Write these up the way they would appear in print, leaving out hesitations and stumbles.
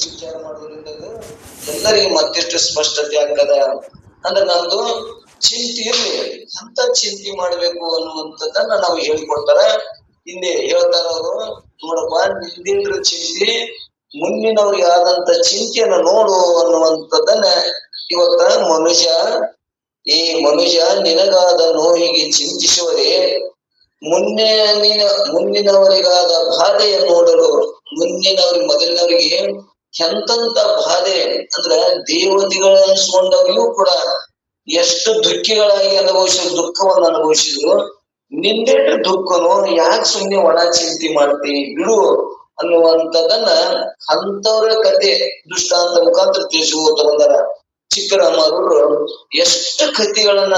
ವಿಚಾರ ಮಾಡೋದ್ರಿಂದ ಎಲ್ಲರಿಗೆ ಮತ್ತಿಷ್ಟು ಸ್ಪಷ್ಟತೆ ಆಗ್ತದ. ಅಂದ್ರೆ ನಮ್ದು ಚಿಂತೆ ಇರ್ಲಿ, ಅಂತ ಚಿಂತೆ ಮಾಡ್ಬೇಕು ಅನ್ನುವಂಥದ್ದನ್ನ ನಾವು ಹೇಳ್ಕೊಡ್ತಾರ. ಹಿಂದೆ ಹೇಳ್ತಾರ ಅವರು, ನೋಡಪ್ಪ ನಿಂದಿದ್ರ ಚಿಂತೆ ಮುಂದಿನವ್ರಿಗೆ ಆದಂತ ಚಿಂತೆಯನ್ನ ನೋಡು ಅನ್ನುವಂಥದ್ದನ್ನ ಇವತ್ತ ಮನುಷ್ಯ ನಿನಗಾದ ನೋವಿಗೆ ಚಿಂತಿಸುವರೆ ಮುಂದಿನವರಿಗಾದ ಬಾಧೆಯ ನೋಡಲು, ಮೊದಲಿನವರಿಗೆ ಎಂತಂತ ಬಾಧೆ ಅಂದ್ರ ದೇವತೆಗಳ ಅನ್ಸ್ಕೊಂಡವ್ರಿಗೂ ಕೂಡ ಎಷ್ಟು ದುಃಖಿಗಳಾಗಿ ದುಃಖವನ್ನು ಅನುಭವಿಸಿದ್ರು. ನಿಂದೆಟ್ಟು ದುಃಖನು ಯಾಕೆ ಸುಮ್ಮನೆ ಒಣ ಚಿಂತೆ ಮಾಡ್ತೀವಿ ಬಿಡು ಅನ್ನುವಂಥದ್ದನ್ನ ಅಂತವ್ರ ಕತೆ ದೃಷ್ಟಾಂತ ಮುಖಾಂತರ ತಿಳಿಸುವಂತ ಬಂದಾರ. ಚಿಕ್ಕರಾಮರು ಎಷ್ಟು ಕಥೆಗಳನ್ನ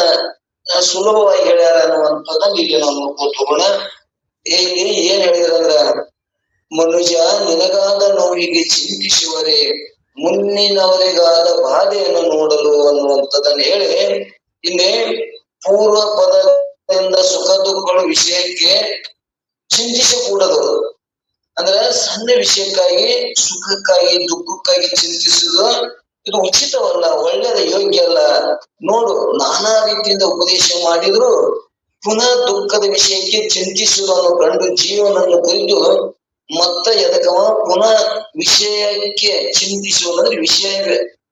ಸುಲಭವಾಗಿ ಹೇಳ್ಯಾರ ಅನ್ನುವಂಥದ್ದನ್ನ ಇಲ್ಲಿ ನಾವು ನೋಡ್ಕೊತ ಹೋಗೋಣ. ಇಲ್ಲಿ ಏನ್ ಹೇಳಿದ್ರಂದ್ರ, ಮನುಷ್ಯ ನಿನಗಾದ ನೋವಿಗೆ ಚಿಂತಿಸುವರೆ ಮುಂದಿನವರಿಗಾದ ಬಾಧೆಯನ್ನು ನೋಡಲು ಅನ್ನುವಂಥದ್ದನ್ನ ಹೇಳಿ, ಇಲ್ಲಿ ಪೂರ್ವ ಪದದಿಂದ ಸುಖ ದುಃಖಗಳ ವಿಷಯಕ್ಕೆ ಚಿಂತಿಸಕೂಡದು. ಅಂದ್ರೆ ಸಣ್ಣ ವಿಷಯಕ್ಕಾಗಿ, ಸುಖಕ್ಕಾಗಿ, ದುಃಖಕ್ಕಾಗಿ ಚಿಂತಿಸುವುದು ಇದು ಉಚಿತವಲ್ಲ, ಒಳ್ಳೆಯದ, ಯೋಗ್ಯ ಅಲ್ಲ. ನೋಡು, ನಾನಾ ರೀತಿಯಿಂದ ಉಪದೇಶ ಮಾಡಿದ್ರು ಪುನಃ ದುಃಖದ ವಿಷಯಕ್ಕೆ ಚಿಂತಿಸುವುದನ್ನು ಕಂಡು ಜೀವನನ್ನು ಕುರಿತು ಮತ್ತ ಎದಕವ ಪುನಃ ವಿಷಯಕ್ಕೆ ಚಿಂತಿಸುವುದಂದ್ರೆ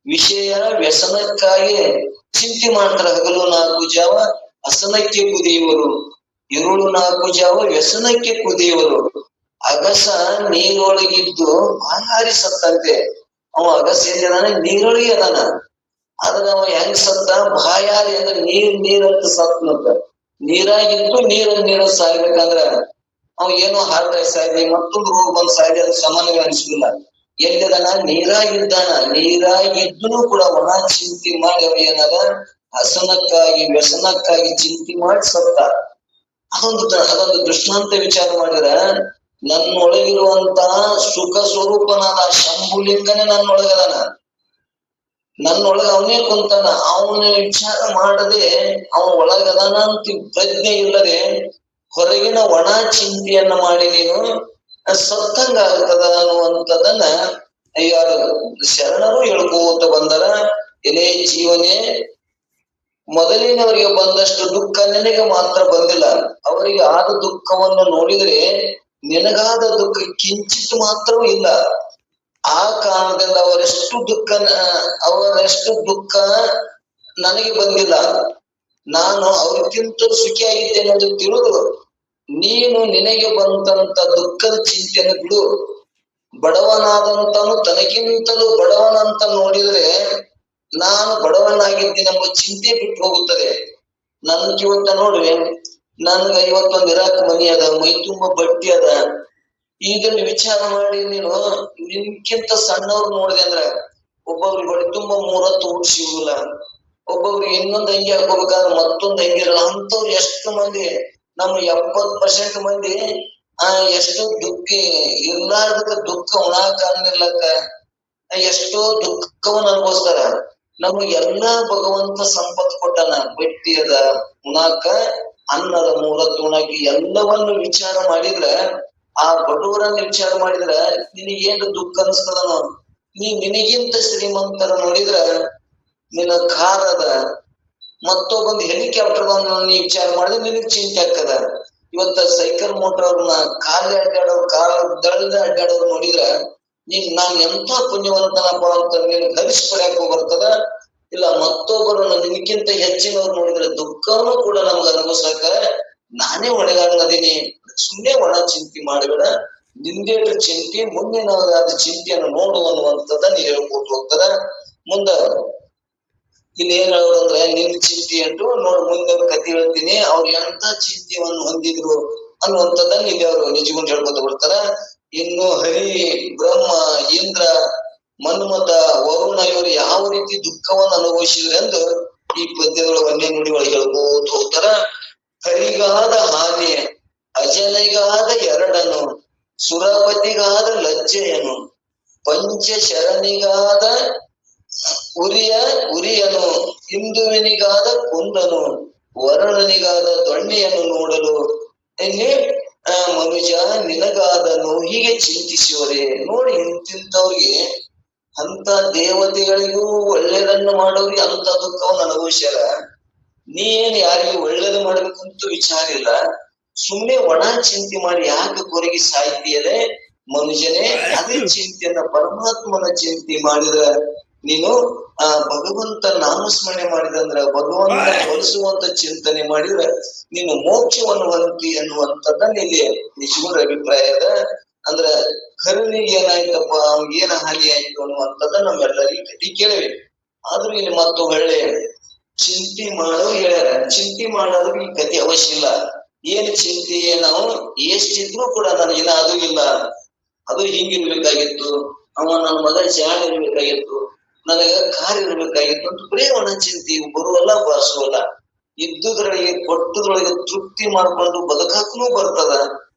ವಿಷಯ ವ್ಯಸನಕ್ಕಾಗಿ ಚಿಂತೆ ಮಾಡ್ತಾರೆ. ಹಗಲು 4 ಜಾವ ಹಸನಕ್ಕೆ ಕುದಿಯುವರು, ಇರುಳು 4 ಜಾವ ವ್ಯಸನಕ್ಕೆ ಕುದಿಯುವರು. ಅಗಸ ನೀರೊಳಗಿದ್ದು ಬಾಯಾರಿ ಸತ್ತಂತೆ. ಅವ ಅಗಸ ಎಲ್ಲಿದಾನೆ? ನೀರೊಳಗೆ ಅದಾನ. ಆದ್ರೆ ಅವ ಹೆಂಗ್ ಸತ್ತ? ಬಾಯಾರಿ ಅಂದ್ರೆ ನೀರಂತ ಸತ್ನಂತ. ನೀರಾಗಿದ್ದು ನೀರ ಸಾಯ್ಬೇಕಂದ್ರ ಅವ್ ಏನೋ ಹಾರ್ಟ್ ಸಾಯ್ಲಿ, ಮತ್ತೊಂದು ರೋಗ ಬಂದ್ ಸಾಯ್ಲಿ, ಅದು ಸಮಾನವೇ ಅನಿಸುದಿಲ್ಲ. ಎಲ್ಲಿದಾನ? ನೀರಾಗಿದ್ದಾನ. ನೀರಾಗಿದ್ದನು ಕೂಡ ಒಣ ಚಿಂತೆ ಮಾಡಿ ಅವ ಏನದ ಹಸನಕ್ಕಾಗಿ, ವ್ಯಸನಕ್ಕಾಗಿ ಚಿಂತೆ ಮಾಡಿ ಸತ್ತ. ಅದೊಂದು ದೃಷ್ಟಾಂತ ವಿಚಾರ ಮಾಡಿದ್ರ, ನನ್ನೊಳಗಿರುವಂತಹ ಸುಖ ಸ್ವರೂಪನಾದ ಶಂಭುಲಿಂಗನೇ ನನ್ನೊಳಗದಾನ. ನನ್ನೊಳಗ ಅವನೇ ಕುಂತಾನ. ಅವನ ವಿಚಾರ ಮಾಡದೆ ಅವ ಒಳಗದಾನ ಅಂತ ಪ್ರಜ್ಞೆ ಇಲ್ಲದೆ ಹೊರಗಿನ ಒಣ ಚಿಂತೆಯನ್ನ ಮಾಡಿ ನೀನು ಸತ್ತಂಗ ಆಗ್ತದ ಅನ್ನುವಂಥದ್ದನ್ನ ಯಾರು ಶರಣರು ಹೇಳ್ಕೋತ ಬಂದರ. ಎಲೆ ಜೀವನೇ, ಮೊದಲಿನವರಿಗೆ ಬಂದಷ್ಟು ದುಃಖ ನಿನಗೆ ಮಾತ್ರ ಬಂದಿಲ್ಲ. ಅವರಿಗೆ ಆದ ದುಃಖವನ್ನು ನೋಡಿದ್ರೆ ನಿನಗಾದ ದುಃಖ ಕಿಂಚಿತ್ ಮಾತ್ರವೂ ಇಲ್ಲ. ಆ ಕಾರಣದಿಂದ ಅವರಷ್ಟು ದುಃಖ ನನಗೆ ಬಂದಿಲ್ಲ. ನಾನು ಅವ್ರಿಗಿಂತ ಸುಖಿಯಾಗಿದ್ದೇನೆ ಎಂದು ತಿಳಿದು ನೀನು ನಿನಗೆ ಬಂದಂತ ದುಃಖದ ಚಿಂತೆಯನ್ನು ಬಿಡು. ಬಡವನಾದಂತನು ತನಗಿಂತಲೂ ಬಡವನಂತ ನೋಡಿದ್ರೆ ನಾನು ಬಡವನಾಗಿದ್ದೇನೆಂಬ ಚಿಂತೆ ಬಿಟ್ಟು ಹೋಗುತ್ತದೆ. ನನ್ಗೆ ಇವತ್ತ ನೋಡ್ರಿ, ನನ್ಗ ಇವತ್ತೊಂದು ಇರಾಕ್ ಮನಿ ಅದ, ಮೈ ತುಂಬ ಬಟ್ಟಿ ಅದ. ಇದನ್ನ ವಿಚಾರ ಮಾಡಿ ನೀನು ನಿನ್ಕಿಂತ ಸಣ್ಣವ್ರು ನೋಡಿದೆ ಅಂದ್ರ ಒಬ್ಬೊಬ್ರಿಗೆ ಹೊಟ್ಟೆ ತುಂಬ 3 ಹೊತ್ತು ಊಟ ಸಿಗುದಿಲ್ಲ, ಒಬ್ಬೊಬ್ರಿಗೆ ಇನ್ನೊಂದು ಅಂಗಿ ಹಾಕೋಬೇಕಾದ್ರೆ ಮತ್ತೊಂದು ಅಂಗಿ ಇರಲ್ಲ. ಅಂತವ್ರು ಎಷ್ಟು ಮಂದಿ, ನಮ್ಮ 70% ಮಂದಿ ಎಷ್ಟು ಇರ್ಲಾರ್ದಕ್ಕ ದುಃಖ ಉಣಾಕ ಅನ್ನಿರ್ಲಕ್ಕ ಎಷ್ಟೋ ದುಃಖವನ್ನು ಅನುಭವಿಸ್ತಾರ. ನಮಗೆಲ್ಲಾ ಭಗವಂತ ಸಂಪತ್ತು ಕೊಟ್ಟನ, ಬಟ್ಟಿ ಅದ, ಉಣಾಕ ಅನ್ನದ, 3 ಹೊತ್ತು ಉಣಾಕ ಎಲ್ಲವನ್ನು ವಿಚಾರ ಮಾಡಿದ್ರ, ಆ ಬಡವರನ್ನ ವಿಚಾರ ಮಾಡಿದ್ರ ನಿನಗೇನು ದುಃಖ ಅನಿಸ್ತದ? ನಿನಗಿಂತ ಶ್ರೀಮಂತರ ನೋಡಿದ್ರ ನಿನ್ನ ಕಾರ್ ಅದ, ಮತ್ತೊಬ್ಬಂದು ಹೆಲಿಕಾಪ್ಟರ್ ನೀ ವಿಚಾರ ಮಾಡಿದ್ರೆ ನಿನಗ್ ಚಿಂತೆ ಆಗ್ತದ. ಇವತ್ತ ಸೈಕಲ್ ಮೋಟರ್ ಅವ್ರನ್ನ ಕಾಲಿ ಅಡ್ಡಾಡೋರು ನೋಡಿದ್ರ ನಾನ್ ಎಂತ ಪುಣ್ಯವಂತನಪ್ಪ ಅಂತ ನೀನು ಧರಿಸ್ಪಡ್ಯಾಕ ಬರ್ತದ. ಇಲ್ಲ ಮತ್ತೊಬ್ಬರು ನಿನಕ್ಕಿಂತ ಹೆಚ್ಚಿನವ್ರು ನೋಡಿದ್ರೆ ದುಃಖವನ್ನು ಕೂಡ ನಮ್ಗೆ ಅನುಭವಿಸಾಕ ನಾನೇ ಒಣಗಾಗದೀನಿ. ಸುಮ್ಮನೆ ಒಣ ಚಿಂತೆ ಮಾಡಬೇಡ, ನಿಂದೇಟ ಚಿಂತೆ ಮುಂದಿನವರಾದ ಚಿಂತೆಯನ್ನು ನೋಡು ಅನ್ನುವಂಥದ್ದನ್ನ ಹೇಳ್ಕೊಟ್ಟು ಹೋಗ್ತದ. ಮುಂದ ಇಲ್ಲಿ ಏನ್ ಹೇಳೋದಂದ್ರೆ, ನಿನ್ನ ಚಿಂತೆ ಅಂಟು ನೋಡು, ಮುಂದೆ ಅವ್ರ ಕಥೆ ಹೇಳ್ತೀನಿ, ಅವ್ರು ಎಂತ ಚಿಂತೆಯನ್ನು ಹೊಂದಿದ್ರು ಅನ್ನುವಂಥದ್ದನ್ನ ಇಲ್ಲಿ ಅವರು ನಿಜಗೊಂಡು ಹೇಳ್ಕೊತ ಬರ್ತಾರ. ಇನ್ನು ಹರಿ, ಬ್ರಹ್ಮ, ಇಂದ್ರ, ಮನ್ಮಥ, ವರುಣ ಇವರು ಯಾವ ರೀತಿ ದುಃಖವನ್ನು ಅನುಭವಿಸಿದ್ರು ಎಂದು ಈ ಪದ್ಯದೊಳಗೆ ಒಂದೇ ನುಡಿ ಒಳಗೆ ಹೇಳ್ಕೋತ ಹೋಗ್ತಾರ. ಹರಿಗಾದ ಹಾನಿ, ಅಜನಿಗಾದ ಎರಡನು, ಸುರಪತಿಗಾದ ಲಜ್ಜೆಯನು, ಪಂಚಶರನಿಗಾದ ಉರಿಯನು, ಹಿಂದುವಿನಿಗಾದ ಕುಂದನು, ವರುಣನಿಗಾದ ದೊಣ್ಣೆಯನ್ನು ನೋಡಲು. ಇಲ್ಲಿ ಮನುಜ ನಿನಗಾದ ನೋವಿಗೆ ಚಿಂತಿಸುವರೆ. ನೋಡಿ ಇಂತಿಂತವ್ರಿಗೆ, ಅಂತ ದೇವತೆಗಳಿಗೂ ಒಳ್ಳೇದನ್ನ ಮಾಡೋರಿಗೆ ಅಂತ ದುಃಖವನ್ನು ಅನುಭವಿಸ್ಯಾರ. ನೀನ್ ಯಾರಿಗೂ ಒಳ್ಳೇದು ಮಾಡ್ಬೇಕಂತೂ ವಿಚಾರ ಇಲ್ಲ, ಸುಮ್ಮನೆ ಒಣ ಚಿಂತೆ ಮಾಡಿ ಯಾಕೆ ಕೊರಗಿ ಸಾಯ್ತೀಯದೆ ಮನುಷ್ಯನೇ. ಅದೇ ಚಿಂತೆಯನ್ನ ಪರಮಾತ್ಮನ ಚಿಂತೆ ಮಾಡಿದ್ರ, ನೀನು ಭಗವಂತ ನಾಮಸ್ಮರಣೆ ಮಾಡಿದಂದ್ರ, ಭಗವಂತ ಹೊಲಿಸುವಂತ ಚಿಂತನೆ ಮಾಡಿದ್ರ ನೀನು ಮೋಕ್ಷವನ್ನು ಹೊಂದಿ ಅನ್ನುವಂಥದ್ದನ್ನ ಇಲ್ಲಿ ನಿಜಗುಣ ಅಭಿಪ್ರಾಯ ಅದ. ಅಂದ್ರ ಕರುಣಿಗೆ ಏನಾಯ್ತಪ್ಪ, ಅವ್ನಿಗೆ ಏನ ಹಾನಿ ಆಯ್ತು ಅನ್ನುವಂಥದ್ದ ನಮ್ಮೆಲ್ಲರಿಗೆ ಕತಿ ಕೇಳಿವಿ. ಆದ್ರೂ ಇಲ್ಲಿ ಮತ್ತು ಒಳ್ಳೆ ಚಿಂತೆ ಮಾಡೋರು ಹೇಳ್ಯಾರ. ಚಿಂತೆ ಮಾಡೋದು ಈ ಕತಿ ಅವಶ್ಯ ಇಲ್ಲ. ಏನ್ ಚಿಂತೆ, ನಾವು ಎಷ್ಟಿದ್ರು ಕೂಡ ನನಗಿನ್ನ ಅದು ಇಲ್ಲ, ಅದು ಹಿಂಗಿರ್ಬೇಕಾಗಿತ್ತು, ಅವ ನನ್ನ ಮಗ ಜಾಣ ಇರ್ಬೇಕಾಗಿತ್ತು, ನನಗ ಕಾರ್ ಇರ್ಬೇಕಾಗಿತ್ತು ಅಂತ ಬರೀ ಒಣ ಚಿಂತೆ, ಬರುವಲ್ಲ ಬಾರಿಸುವಲ್ಲ. ಇದ್ದುದ್ರೊಳಗೆ ಕೊಟ್ಟದ್ರೊಳಗೆ ತೃಪ್ತಿ ಮಾಡ್ಕೊಂಡು ಬದುಕಾಕನು ಬರ್ತದ,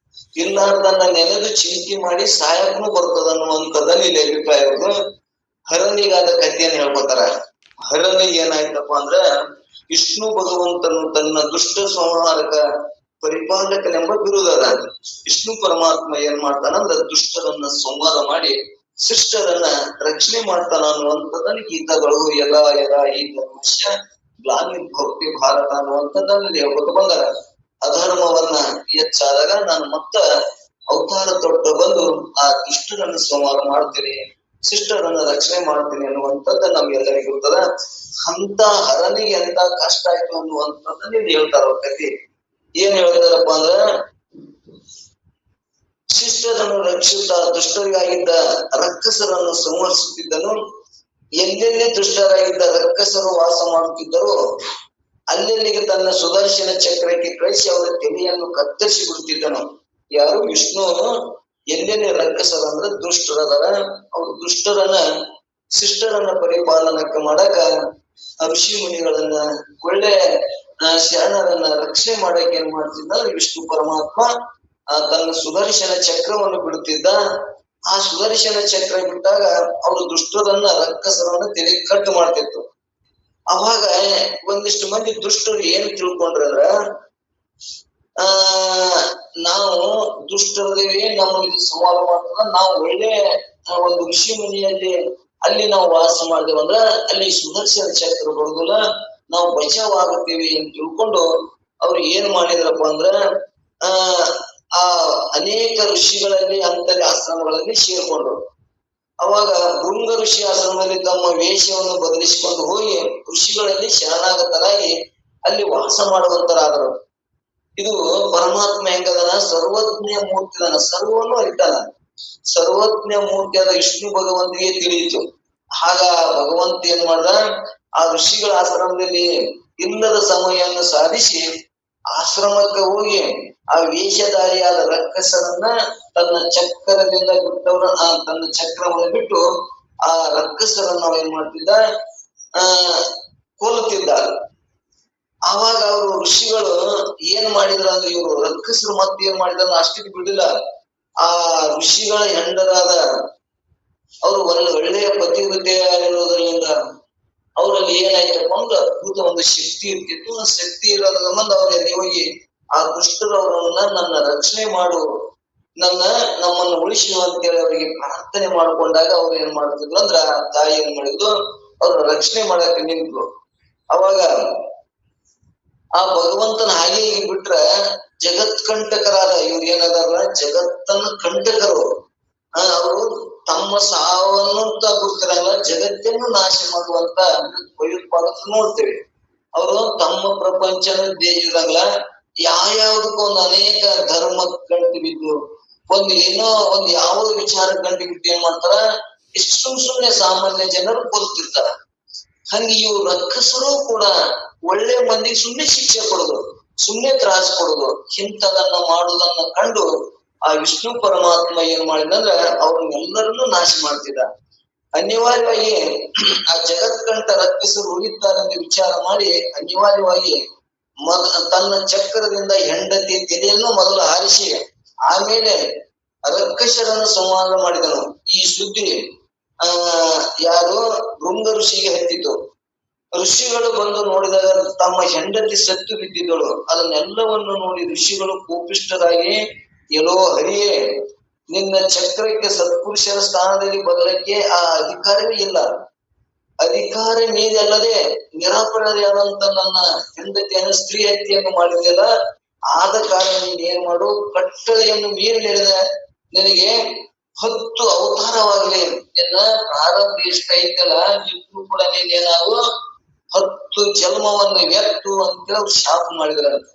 ಇಲ್ಲಾರ್ದನ್ನ ನೆನೆದು ಚಿಂತೆ ಮಾಡಿ ಸಾಯಕನು ಬರ್ತದ ಅನ್ನುವಂಥದ್ದಲ್ಲಿ ಇಲ್ಲಿ ಅಭಿಪ್ರಾಯ. ಹರನಿಗಾದ ಕಥೆಯನ್ನು ಹೇಳ್ಕೊತಾರ. ಹರನಿಗೆ ಏನಾಯ್ತಪ್ಪ ಅಂದ್ರ, ವಿಷ್ಣು ಭಗವಂತನು ತನ್ನ ದುಷ್ಟ ಸಂಹಾರಕ ಪರಿಪಾಲಕನೆಂಬ ಬಿರುದ ಅದ. ವಿಷ್ಣು ಪರಮಾತ್ಮ ಏನ್ ಮಾಡ್ತಾನಂದ್ರ ದುಷ್ಟರನ್ನ ಸಂಹಾರ ಮಾಡಿ ಶಿಷ್ಟರನ್ನ ರಕ್ಷಣೆ ಮಾಡ್ತಾನ ಅನ್ನುವಂಥದ್ದನ್ನ ಗೀತಗಳು ಎಲ್ಲ ಈ ಮನುಷ್ಯ ಗ್ಲಾನಿರ್ಭಕ್ತಿ ಭಾರತ ಅನ್ನುವಂಥದ್ದನ್ನ ಹೇಳ್ಕೊತ ಬಂದಾರ. ಅಧರ್ಮವನ್ನ ಹೆಚ್ಚಾದಾಗ ನಾನು ಮತ್ತ ಅವತಾರ ತೊಟ್ಟು ಬಂದು ಆ ದುಷ್ಟರನ್ನು ಸಂಹಾರ ಮಾಡ್ತೀನಿ, ಶಿಷ್ಟರನ್ನ ರಕ್ಷಣೆ ಮಾಡ್ತೀನಿ ಅನ್ನುವಂಥದ್ದು ನಮ್ಗೆಲ್ಲರಿಗೂ ಇರ್ತದ. ಅಂತ ಹರನಿಗೆ ಎಂತ ಕಷ್ಟ ಆಯ್ತು ಅನ್ನುವಂಥದ್ದನ್ನ ಇಲ್ಲಿ ಹೇಳ್ತಾರ ಅವ್ರ ಕತಿ. ಏನ್ ಹೇಳ್ತಾರಪ್ಪ ಅಂದ್ರ, ಶಿಷ್ಟರನ್ನು ರಕ್ಷಿಸುತ್ತಾ ದುಷ್ಟರಿಗಾಗಿದ್ದ ರಕ್ಕಸರನ್ನು ಸಂಹರಿಸುತ್ತಿದ್ದನು. ಎಲ್ಲೆಲ್ಲಿ ದುಷ್ಟರಾಗಿದ್ದ ರಕ್ಕಸರು ವಾಸ ಮಾಡುತ್ತಿದ್ದರು ಅಲ್ಲೆಲ್ಲಿಗೆ ತನ್ನ ಸುದರ್ಶನ ಚಕ್ರಕ್ಕೆ ಕಳಿಸಿ ಅವರ ತಲೆಯನ್ನು ಕತ್ತರಿಸಿ ಬಿಡುತ್ತಿದ್ದನು. ಯಾರು? ವಿಷ್ಣು. ಎಲ್ಲೆಲ್ಲಿ ರಕ್ಕಸರ ಅಂದ್ರೆ ದುಷ್ಟರದಾರ, ಅವ್ರು ದುಷ್ಟರನ್ನ ಶಿಷ್ಟರನ್ನ ಪರಿಪಾಲನಕ್ಕೆ ಮಾಡಕ ಋಷಿ ಮುನಿಗಳನ್ನ ಒಳ್ಳೆ ಶರಣರನ್ನ ರಕ್ಷಣೆ ಮಾಡಕ್ಕೆ ಏನ್ ಮಾಡ್ತಿದ್ದ ವಿಷ್ಣು ಪರಮಾತ್ಮ ತನ್ನ ಸುದರ್ಶನ ಚಕ್ರವನ್ನು ಬಿಡುತ್ತಿದ್ದ. ಆ ಸುದರ್ಶನ ಚಕ್ರ ಬಿಟ್ಟಾಗ ಅವರು ದುಷ್ಟರನ್ನ ರಕ್ಕಸರನ್ನ ತೆರೆ ಕಟ್ಟು ಮಾಡ್ತಿತ್ತು. ಅವಾಗ ಒಂದಿಷ್ಟು ಮಂದಿ ದುಷ್ಟರು ಏನ್ ತಿಳ್ಕೊಂಡ್ರಂದ್ರ, ನಾವು ದುಷ್ಟರದೇವಿ, ನಮ್ಮ ಇದು ಸಂವಾದ ಮಾಡ್ತದ, ನಾವು ಒಳ್ಳೆ ಒಂದು ಋಷಿ ಮುನಿಯಲ್ಲಿ ಅಲ್ಲಿ ನಾವು ವಾಸ ಮಾಡಿದೇವಂದ್ರ ಅಲ್ಲಿ ಸುದರ್ಶನ ಚಕ್ರ ಬರುದಿಲ್ಲ, ನಾವು ಬಚಾವ್ ಆಗುತ್ತೀವಿ ಅಂತ ತಿಳ್ಕೊಂಡು ಅವ್ರು ಏನ್ ಮಾಡಿದ್ರಪ್ಪ ಅಂದ್ರ, ಆ ಅನೇಕ ಋಷಿಗಳಲ್ಲಿ ಅಂತಲ್ಲಿ ಆಶ್ರಮಗಳಲ್ಲಿ ಸೇರ್ಕೊಂಡ್ರು. ಅವಾಗ ಭೃಂಗ ಋಷಿ ಆಶ್ರಮದಲ್ಲಿ ತಮ್ಮ ವೇಷವನ್ನು ಬದಲಿಸಿಕೊಂಡು ಹೋಗಿ ಋಷಿಗಳಲ್ಲಿ ಶರಣಾಗತರಾಗಿ ಅಲ್ಲಿ ವಾಸ ಮಾಡುವಂತರಾದರು. ಇದು ಪರಮಾತ್ಮ ಹೆಂಗದನ, ಸರ್ವಜ್ಞ ಮೂರ್ತಿದನ, ಸರ್ವವನ್ನು ಅರಿತಾನ. ಸರ್ವಜ್ಞ ಮೂರ್ತಿಯಾದ ವಿಷ್ಣು ಭಗವಂತಿಗೆ ತಿಳಿಯಿತು. ಆಗ ಭಗವಂತ ಏನ್ ಮಾಡ್ದ, ಆ ಋಷಿಗಳ ಆಶ್ರಮದಲ್ಲಿ ಇಲ್ಲದ ಸಮಯವನ್ನು ಸಾಧಿಸಿ ಆಶ್ರಮಕ್ಕೆ ಹೋಗಿ ಆ ವೇಷಧಾರಿಯಾದ ರಕ್ಕಸರನ್ನ ತನ್ನ ಚಕ್ರದಿಂದ ಬಿಟ್ಟವ್ರ ತನ್ನ ಚಕ್ರವನ್ನು ಬಿಟ್ಟು ಆ ರಕ್ಕಸರನ್ನ ಏನ್ ಮಾಡ್ತಿದ್ದ, ಕೊಲ್ಲುತ್ತಿದ್ದ. ಆವಾಗ ಅವರು ಋಷಿಗಳು ಏನ್ ಮಾಡಿದ್ರ ಅಂದ್ರೆ, ಇವರು ರಕ್ಕಸರು ಮತ್ತೆ ಏನ್ ಮಾಡಿದ್ರ ಅಷ್ಟಕ್ಕೆ ಬಿಡಿಲ್ಲ. ಆ ಋಷಿಗಳ ಹೆಂಡರಾದ ಅವರು ಒಳ್ಳೆಯ ಪತಿವೃತ್ತೆಯಾಗಿರೋದ್ರಿಂದ ಅವರಲ್ಲಿ ಏನಾಯ್ತಪ್ಪ ಅಂದ್ರೆ ಅದ್ಭುತ ಒಂದು ಶಕ್ತಿ ಇರ್ತಿತ್ತು. ಆ ಶಕ್ತಿ ಇರೋದ್ರ ಸಂಬಂಧ ಅವ್ರಲ್ಲಿ ಹೋಗಿ ಆ ದುಷ್ಟರವರನ್ನ ನನ್ನ ರಕ್ಷಣೆ ಮಾಡು, ನಮ್ಮನ್ನು ಉಳಿಸು ಅಂತೇಳಿ ಅವರಿಗೆ ಪ್ರಾರ್ಥನೆ ಮಾಡ್ಕೊಂಡಾಗ ಅವ್ರು ಏನ್ ಮಾಡ್ತಿದ್ರು ಅಂದ್ರ, ತಾಯಿ ಏನ್ ಮಾಡಿದ್ರು, ಅವ್ರ ರಕ್ಷಣೆ ಮಾಡಕ್ಕೆ ನಿಂತ್ರು. ಅವಾಗ ಆ ಭಗವಂತನ ಹಾಗೆ ಹೀಗೆ ಬಿಟ್ರ ಜಗತ್ ಕಂಟಕರಾದ ಇವ್ರು ಏನದಾರ, ಜಗತ್ತನ್ನ ಕಂಟಕರು. ಅವರು ತಮ್ಮ ಸಾವನ್ನು ಬಿಡ್ತಿರಲ್ಲ, ಜಗತ್ತನ್ನು ನಾಶ ಮಾಡುವಂತ ಭಯೋತ್ಪಾದಕ ನೋಡ್ತೇವೆ. ಅವರು ತಮ್ಮ ಪ್ರಪಂಚನ ದೇಶದಂಗ್ಲ ಯಾವ್ಯಾವ್ದಕ್ಕೂ ಒಂದು ಅನೇಕ ಧರ್ಮ ಗಂಟು ಬಿದ್ದು ಏನೋ ಒಂದು ಯಾವ ವಿಚಾರ ಗಂಟು ಬಿಟ್ಟು ಏನ್ ಮಾಡ್ತಾರ, ಇಷ್ಟು ಸುಮ್ನೆ ಸಾಮಾನ್ಯ ಜನರು ಕೊಲ್ತಿರ್ತಾರ. ಹಂಗೆ ಇವ್ರು ರಕ್ಕಸರು ಕೂಡ ಒಳ್ಳೆ ಮಂದಿಗೆ ಸುಮ್ನೆ ಶಿಕ್ಷೆ ಕೊಡುದು, ಸುಮ್ನೆ ತ್ರಾಸ ಕೊಡುದು, ಇಂಥದನ್ನ ಮಾಡುದನ್ನ ಕಂಡು ಆ ವಿಷ್ಣು ಪರಮಾತ್ಮ ಏನ್ ಮಾಡಿದಂದ್ರ ಅವ್ರನ್ನೆಲ್ಲರನ್ನೂ ನಾಶ ಮಾಡ್ತಿದ್ದ. ಅನಿವಾರ್ಯವಾಗಿ ಆ ಜಗತ್ಕಂಠ ರಕ್ಕಸರು ಉಳಿತಾರೆಂದು ವಿಚಾರ ಮಾಡಿ ಅನಿವಾರ್ಯವಾಗಿ ತನ್ನ ಚಕ್ರದಿಂದ ಹೆಂಡತಿ ತೆಲೆಯನ್ನು ಮೊದಲು ಹಾರಿಸಿ ಆಮೇಲೆ ರಕ್ಕಸರನ್ನು ಸಂಹಾರ ಮಾಡಿದನು. ಈ ಸುದ್ದಿ ಯಾರು ಭೃಂಗ ಋಷಿಗೆ ಹತ್ತಿತು. ಋಷಿಗಳು ಬಂದು ನೋಡಿದಾಗ ತಮ್ಮ ಹೆಂಡತಿ ಸತ್ತು ಬಿದ್ದಿದ್ದಳು. ಅದನ್ನೆಲ್ಲವನ್ನು ನೋಡಿ ಋಷಿಗಳು ಕೋಪಿಷ್ಠರಾಗಿ ಎಲ್ಲೋ ಹರಿಯೇ, ನಿನ್ನ ಚಕ್ರಕ್ಕೆ ಸತ್ಪುರುಷರ ಸ್ಥಾನದಲ್ಲಿ ಬರಲಿಕ್ಕೆ ಆ ಅಧಿಕಾರವೇ ಇಲ್ಲ. ಅಧಿಕಾರ ನೀಡಲ್ಲದೆ ನಿರಾಪರಾಧಿಯಾದಂತ ನನ್ನ ಹೆಂಡತಿಯನ್ನು ಸ್ತ್ರೀ ಹತ್ಯೆಯನ್ನು ಮಾಡಿದೆಯಲ್ಲ, ಆದ ಕಾರಣ ನೀನ್ ಏನ್ ಮಾಡು, ಕಟ್ಟಳೆಯನ್ನು ಮೀರಿ ನಡೆದ ನಿನಗೆ 10 ಅವತಾರವಾಗಲಿ. ನಿನ್ನ ಪ್ರಾರಬ್ಧ ಇಷ್ಟ ಐತಲ್ಲ, ಇಬ್ರು ಕೂಡ ನೀನೇನಾಗು 10 ಜನ್ಮವನ್ನು ಎತ್ತು ಅಂತೇಳಿ ಅವ್ರು ಶಾಪ ಮಾಡಿದ್ರಂತ.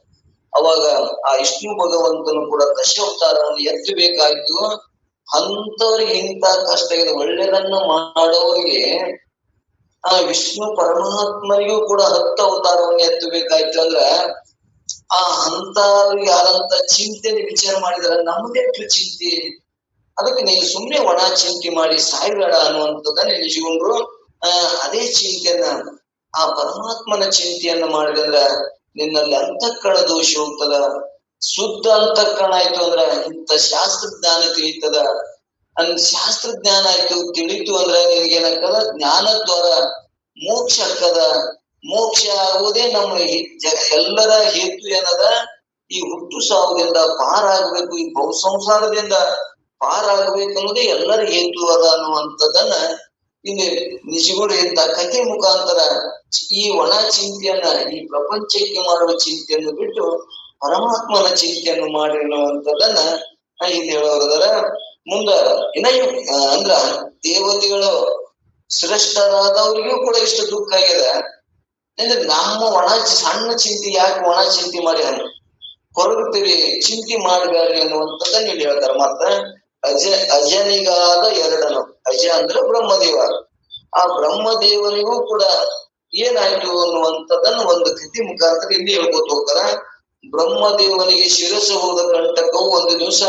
ಅವಾಗ ಆ ವಿಷ್ಣು ಭಗವಂತನು ಕೂಡ ದಶಾವತಾರವನ್ನು ಎತ್ತಬೇಕಾಯ್ತು. ಅಂತವ್ರಿಗೆ ಇಂಥ ಕಷ್ಟ ಇದೆ. ಒಳ್ಳೆದನ್ನ ಮಾಡೋರಿಗೆ ಆ ವಿಷ್ಣು ಪರಮಾತ್ಮನಿಗೂ ಕೂಡ 10 ಅವತಾರವನ್ನು ಎತ್ತಬೇಕಾಯ್ತು. ಅಂದ್ರ ಆ ಅಂತವ್ರಿಗೆ ಆದಂತ ಚಿಂತೆನೆ ವಿಚಾರ ಮಾಡಿದ್ರ ನಮ್ದೆಷ್ಟು ಚಿಂತೆ. ಅದಕ್ಕೆ ನೀನು ಸುಮ್ಮನೆ ಒಣ ಚಿಂತೆ ಮಾಡಿ ಸಾಯ್ಬೇಡ ಅನ್ನುವಂಥದ್ದನ್ನ ನಿಜಗೊಂಡ್ರು. ಅದೇ ಚಿಂತೆಯನ್ನ, ಆ ಪರಮಾತ್ಮನ ಚಿಂತೆಯನ್ನ ಮಾಡಿದ್ರ ನಿನ್ನಲ್ಲಿ ಅಂತಃಕರಣ ದೋಷ ಹೋಗ್ತದ. ಶುದ್ಧ ಅಂತಃಕರಣ ಆಯ್ತು ಅಂದ್ರ ಇಂಥ ಶಾಸ್ತ್ರಜ್ಞಾನ ತಿಳಿತದ. ಶಾಸ್ತ್ರಜ್ಞಾನ ಆಯ್ತು ತಿಳಿತು ಅಂದ್ರ ನಿನ್ಗೇನಾಗ್ತದ, ಜ್ಞಾನದ್ವಾರ ಮೋಕ್ಷ ಆಗ್ತದ. ಮೋಕ್ಷ ಆಗುವುದೇ ನಮ್ಮ ಎಲ್ಲರ ಹೇತು ಏನದ, ಈ ಹುಟ್ಟು ಸಾವುದಿಂದ ಪಾರಾಗಬೇಕು, ಈ ಬಹು ಸಂಸಾರದಿಂದ ಪಾರಾಗಬೇಕು ಅನ್ನೋದೇ ಎಲ್ಲರ ಹೇತು ಅದ ಅನ್ನುವಂಥದ್ದನ್ನ ಇಲ್ಲಿ ನಿಜಗುಣ ಇಂಥ ಕಥೆ ಮುಖಾಂತರ ಈ ಒಣ ಚಿಂತೆಯನ್ನ, ಈ ಪ್ರಪಂಚಕ್ಕೆ ಮಾಡುವ ಚಿಂತೆಯನ್ನು ಬಿಟ್ಟು ಪರಮಾತ್ಮನ ಚಿಂತೆಯನ್ನು ಮಾಡಿ ಅನ್ನುವಂಥದ್ದನ್ನ ಇಲ್ಲಿ ಹೇಳೋದರ. ಮುಂದ ಇನ್ನ ಅಂದ್ರ ದೇವತೆಗಳು ಶ್ರೇಷ್ಠರಾದವ್ರಿಗೂ ಕೂಡ ಇಷ್ಟು ದುಃಖ ಆಗಿದೆ ಅಂದ್ರೆ ನಮ್ಮ ಒಣ ಸಣ್ಣ ಚಿಂತೆ ಯಾಕೆ ಒಣ ಚಿಂತೆ ಮಾಡಿ ಹೊರಗ್ತೀವಿ, ಚಿಂತೆ ಮಾಡಬೇಡ್ರಿ ಅನ್ನುವಂಥದ್ದನ್ನ ಇಲ್ಲಿ ಹೇಳ್ತಾರೆ. ಮತ್ತ ಅಜನಿಗಾದ ಎರಡನು, ಅಜ ಅಂದ್ರೆ ಬ್ರಹ್ಮದೇವ. ಆ ಬ್ರಹ್ಮದೇವನಿಗೂ ಕೂಡ ಏನಾಯ್ತು ಅನ್ನುವಂಥದ್ದನ್ನು ಒಂದು ಕೃತಿ ಮುಖಾಂತರ ಇಲ್ಲಿ ಹೇಳ್ಕೊತ ಹೋಗ್ತಾರ. ಬ್ರಹ್ಮದೇವನಿಗೆ ಶಿರಸು ಹೋದ ಕಂಟಕವು ಒಂದು ದಿವಸ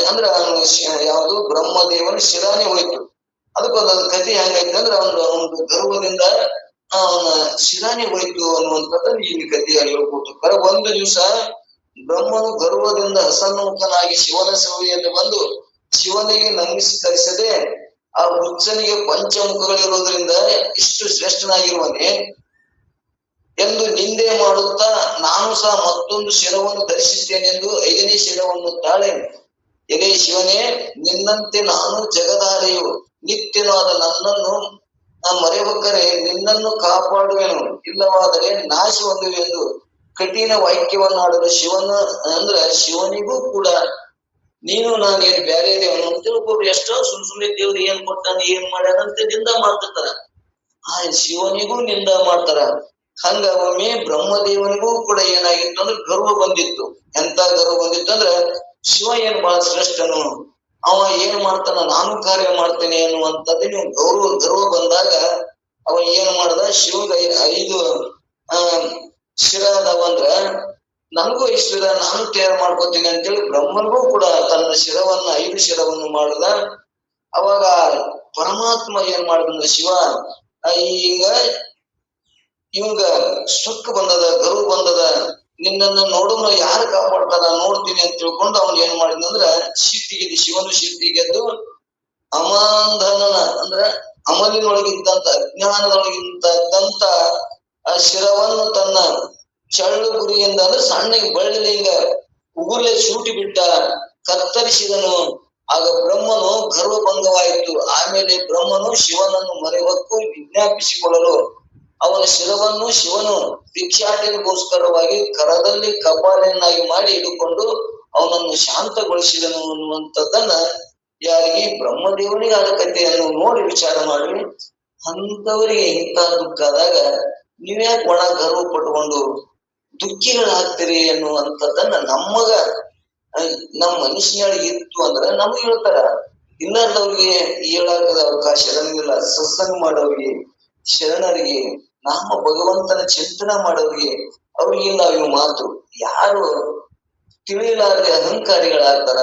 ಅಂದ್ರ ಯಾವುದು ಬ್ರಹ್ಮದೇವನ ಶಿರಾನೆ ಹೋಯ್ತು. ಅದಕ್ಕೊಂದು ಕಥೆ ಹೆಂಗೈತೆ ಅಂದ್ರೆ ಒಂದು ಗರ್ವದಿಂದ ಅವನ ಶಿರಾನೆ ಹೋಯ್ತು ಅನ್ನುವಂಥದ್ದನ್ನು ಇಲ್ಲಿ ಕಥೆಯಾಗಿ ಹೇಳ್ಕೊತ. ಒಂದು ದಿವಸ ಬ್ರಹ್ಮನು ಗರ್ವದಿಂದ ಹಸನ್ಮುಖನಾಗಿ ಶಿವನ ಸೇವೆಯಲ್ಲಿ ಬಂದು ಶಿವನಿಗೆ ನಮಸ್ಕರಿಸದೆ ಆ ಹುಚ್ಚನಿಗೆ ಪಂಚಮುಖಗಳಿರೋದ್ರಿಂದ ಇಷ್ಟು ಶ್ರೇಷ್ಠನಾಗಿರುವನೆ ಎಂದು ನಿಂದೆ ಮಾಡುತ್ತಾ ನಾನು ಸಹ ಮತ್ತೊಂದು ಶಿರವನ್ನು ಧರಿಸಿದ್ದೇನೆಂದು 5ನೇ ಶಿರವನ್ನು ತಾಳೆ, ಎಲೆ ಶಿವನೇ, ನಿನ್ನಂತೆ ನಾನು ಜಗದಾರೆಯು ನಿತ್ಯನಾದ ನನ್ನನ್ನು ಮರೆಯಬೇಕಾರೆ ನಿನ್ನನ್ನು ಕಾಪಾಡುವೆನು, ಇಲ್ಲವಾದರೆ ನಾಶ ಹೊಂದುವೆಂದು ಕಠಿಣ ವಾಕ್ಯವನ್ನಾಡಲು ಶಿವನ ಅಂದ್ರ ಶಿವನಿಗೂ ಕೂಡ ನೀನು ನಾನೇನು ಬ್ಯಾರೆ ದೇವನು ಅಂತ ತಿಳ್ಕೊಬ್ರಿ. ಎಷ್ಟೋ ಸುಮ್ನೆ ದೇವ್ರು ಏನ್ ಕೊಟ್ಟಾನ ಏನ್ ಮಾಡ್ಯಾನಂತ ನಿಂದ ಮಾಡ್ತಿರ್ತಾರ. ಆ ಶಿವನಿಗೂ ನಿಂದ ಮಾಡ್ತಾರ. ಹಂಗ ಒಮ್ಮೆ ಬ್ರಹ್ಮದೇವನಿಗೂ ಕೂಡ ಏನಾಗಿತ್ತು ಅಂದ್ರೆ ಗರ್ವ ಬಂದಿತ್ತು. ಎಂತ ಗರ್ವ ಬಂದಿತ್ತು ಅಂದ್ರೆ ಶಿವ ಏನ್ ಬಹಳ ಶ್ರೇಷ್ಠನು, ಅವ ಏನ್ ಮಾಡ್ತಾನ ನಾನು ಕಾರ್ಯ ಮಾಡ್ತೇನೆ ಅನ್ನುವಂಥದ್ದು ನೀವು ಗರ್ವ ಬಂದಾಗ ಅವ ಏನ್ ಮಾಡ್ದ, ಶಿವಗ 5 ಶಿರ ಅದಾವಂದ್ರ ನನಗೂ ಇಷ್ಟ ನಾನು ತಯಾರು ಮಾಡ್ಕೋತೀನಿ ಅಂತೇಳಿ ಬ್ರಹ್ಮನಿಗೂ ಕೂಡ ತನ್ನ ಶಿರವನ್ನ 5 ಶಿರವನ್ನು ಮಾಡುದ. ಅವಾಗ ಪರಮಾತ್ಮ ಏನ್ ಮಾಡಿದ, ಶಿವ ಈಗ ಇವಂಗ ಸುಖ ಬಂದದ, ಗರ್ವ ಬಂದದ, ನಿನ್ನನ್ನು ನೋಡೋಣ ಯಾರು ಕಾಪಾಡ್ತಾರ ನೋಡ್ತೀನಿ ಅಂತ ತಿಳ್ಕೊಂಡು ಅವನ್ ಏನ್ ಮಾಡಿದಂದ್ರ ಶಿಟ್ಟಿಗೆದ್ದು, ಶಿವನು ಶಿಟ್ಟಿಗೆದ್ದು ಅಮಾಂಧನನ ಅಂದ್ರ ಅಮಲಿನೊಳಗಿದ್ದಂತ ಅಜ್ಞಾನದೊಳಗಿದ್ದಂತ ಆ ಶಿರವನ್ನು ತನ್ನ ಚಳ್ಳು ಗುರಿಯಿಂದ ಅಂದ್ರೆ ಸಣ್ಣಗೆ ಬಳ್ಳಿಲಿಂಗ ಉಗುರ್ಲೆ ಸೂಟಿ ಬಿಟ್ಟ, ಕತ್ತರಿಸಿದನು. ಆಗ ಬ್ರಹ್ಮನು ಗರ್ವಭಂಗವಾಯಿತು. ಆಮೇಲೆ ಬ್ರಹ್ಮನು ಶಿವನನ್ನು ಮರೆವಕ್ಕೂ ವಿಜ್ಞಾಪಿಸಿಕೊಳ್ಳಲು ಅವನ ಶಿರವನ್ನು ಶಿವನು ಭಿಕ್ಷಾಟನೆಗೋಸ್ಕರವಾಗಿ ಕರದಲ್ಲಿ ಕಪಾಲನ್ನಾಗಿ ಮಾಡಿ ಹಿಡುಕೊಂಡು ಅವನನ್ನು ಶಾಂತಗೊಳಿಸಿದನು ಅನ್ನುವಂಥದ್ದನ್ನ ಯಾರಿಗೆ ಬ್ರಹ್ಮದೇವನಿಗೆ ಆದ ಕಥೆಯನ್ನು ನೋಡಿ ವಿಚಾರ ಮಾಡಿ, ಅಂತವರಿಗೆ ಇಂಥ ದುಃಖ ಆದಾಗ ನೀವ್ಯಾಕೆ ಒಣ ಗರ್ವ ಪಟ್ಕೊಂಡು ದುಃಖಿಗಳಾಗ್ತೀರಿ ಅನ್ನುವಂಥದ್ದನ್ನ ನಮ್ಮ ಮನುಷ್ಯನಿಗೆ ಇತ್ತು ಅಂದ್ರ ನಮ್ಗೆ ಹೇಳ್ತಾರ. ಇಲ್ಲಾರ್ದವ್ರಿಗೆ ಹೇಳಾಕದ ಅವಕಾಶ ಇರಂಗಿಲ್ಲ. ಸತ್ಸಂಗ ಮಾಡೋರಿಗೆ, ಶರಣರಿಗೆ, ನಮ್ಮ ಭಗವಂತನ ಚಿಂತನ ಮಾಡೋರಿಗೆ ಅವ್ರಿಗಿಲ್ಲ ಇವು ಮಾತು. ಯಾರು ತಿಳಿಲಾರ್ದೆ ಅಹಂಕಾರಿಗಳಾಗ್ತಾರ,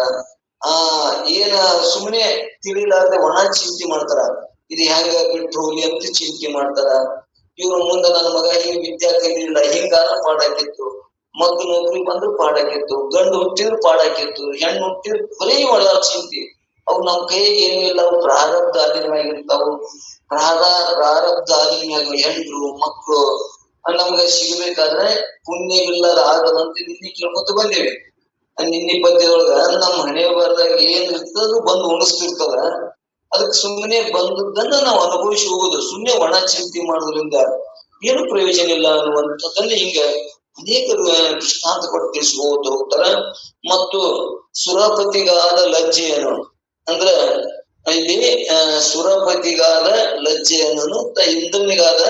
ಏನ ಸುಮ್ಮನೆ ತಿಳಿಲಾರ್ದೆ ಒಣ ಚಿಂತೆ ಮಾಡ್ತಾರ. ಇದು ಹೆಂಗ ಬಿಟ್ಟು ಹೋಗ್ಲಿ ಅಂತ ಚಿಂತೆ ಮಾಡ್ತಾರ. ಇವ್ರ ಮುಂದೆ ನನ್ನ ಮಗ ಹಿಂಗ್ ವಿದ್ಯಾ ಕಲಿಲಿಲ್ಲ, ಹಿಂಗಾನ ಪಾಡಾಕಿತ್ತು, ಮಗ್ಗ ನೌಕರಿ ಬಂದ್ರು ಪಾಡಾಕಿತ್ತು, ಗಂಡು ಹುಟ್ಟಿದ್ರು ಪಾಡಾಕಿತ್ತು, ಹೆಣ್ಣು ಹುಟ್ಟಿದ್ರು ಬರೀ ಒಳ ಚಿಂತೆ. ಅವು ನಮ್ ಕೈಗೆ ಏನೂ ಇಲ್ಲ, ಅವು ಪ್ರಾರಬ್ಧ ಅಧೀನವಾಗಿರ್ತಾವು. ಪ್ರಾರಬ್ಧ ಅಧೀನವಾಗಿ ಹೆಂಡ್ರು ಮಕ್ಕಳು ನಮ್ಗೆ ಸಿಗಬೇಕಾದ್ರೆ ಪುಣ್ಯವಿಲ್ಲದ ಆಗದಂತೆ ನಿನ್ನೆ ಕೇಳ್ಕೊತ ಬಂದೇವೆ. ನಿನ್ನೆ ಪದ್ಯದೊಳಗ ನಮ್ಮ ಹಣೆ ಬರದಾಗ ಏನ್ ಇರ್ತದ ಬಂದು ಉಣಿಸ್ತಿರ್ತದ, ಅದಕ್ಕೆ ಸುಮ್ಮನೆ ಬಂದದ್ದನ್ನ ನಾವು ಅನುಭವಿಸಿ ಹೋಗುದು. ಸುಮ್ಮನೆ ಒಣ ಚಿಂತೆ ಮಾಡೋದ್ರಿಂದ ಏನು ಪ್ರಯೋಜನ ಇಲ್ಲ ಅನ್ನುವಂಥದ್ದನ್ನ ಹಿಂಗ ಅನೇಕ ದೃಷ್ಟಾಂತ ಕೊಟ್ಟು ತಿಳಿಸ್ಕೋತ ಹೋಗ್ತಾರ. ಮತ್ತು ಸುರಪತಿಗಾದ ಲಜ್ಜೆಯನ್ನು ಅಂದ್ರ ಇಲ್ಲಿ ಸುರಪತಿಗಾದ ಲಜ್ಜೆಯನ್ನು ಇಂದ್ರನಿಗಾದ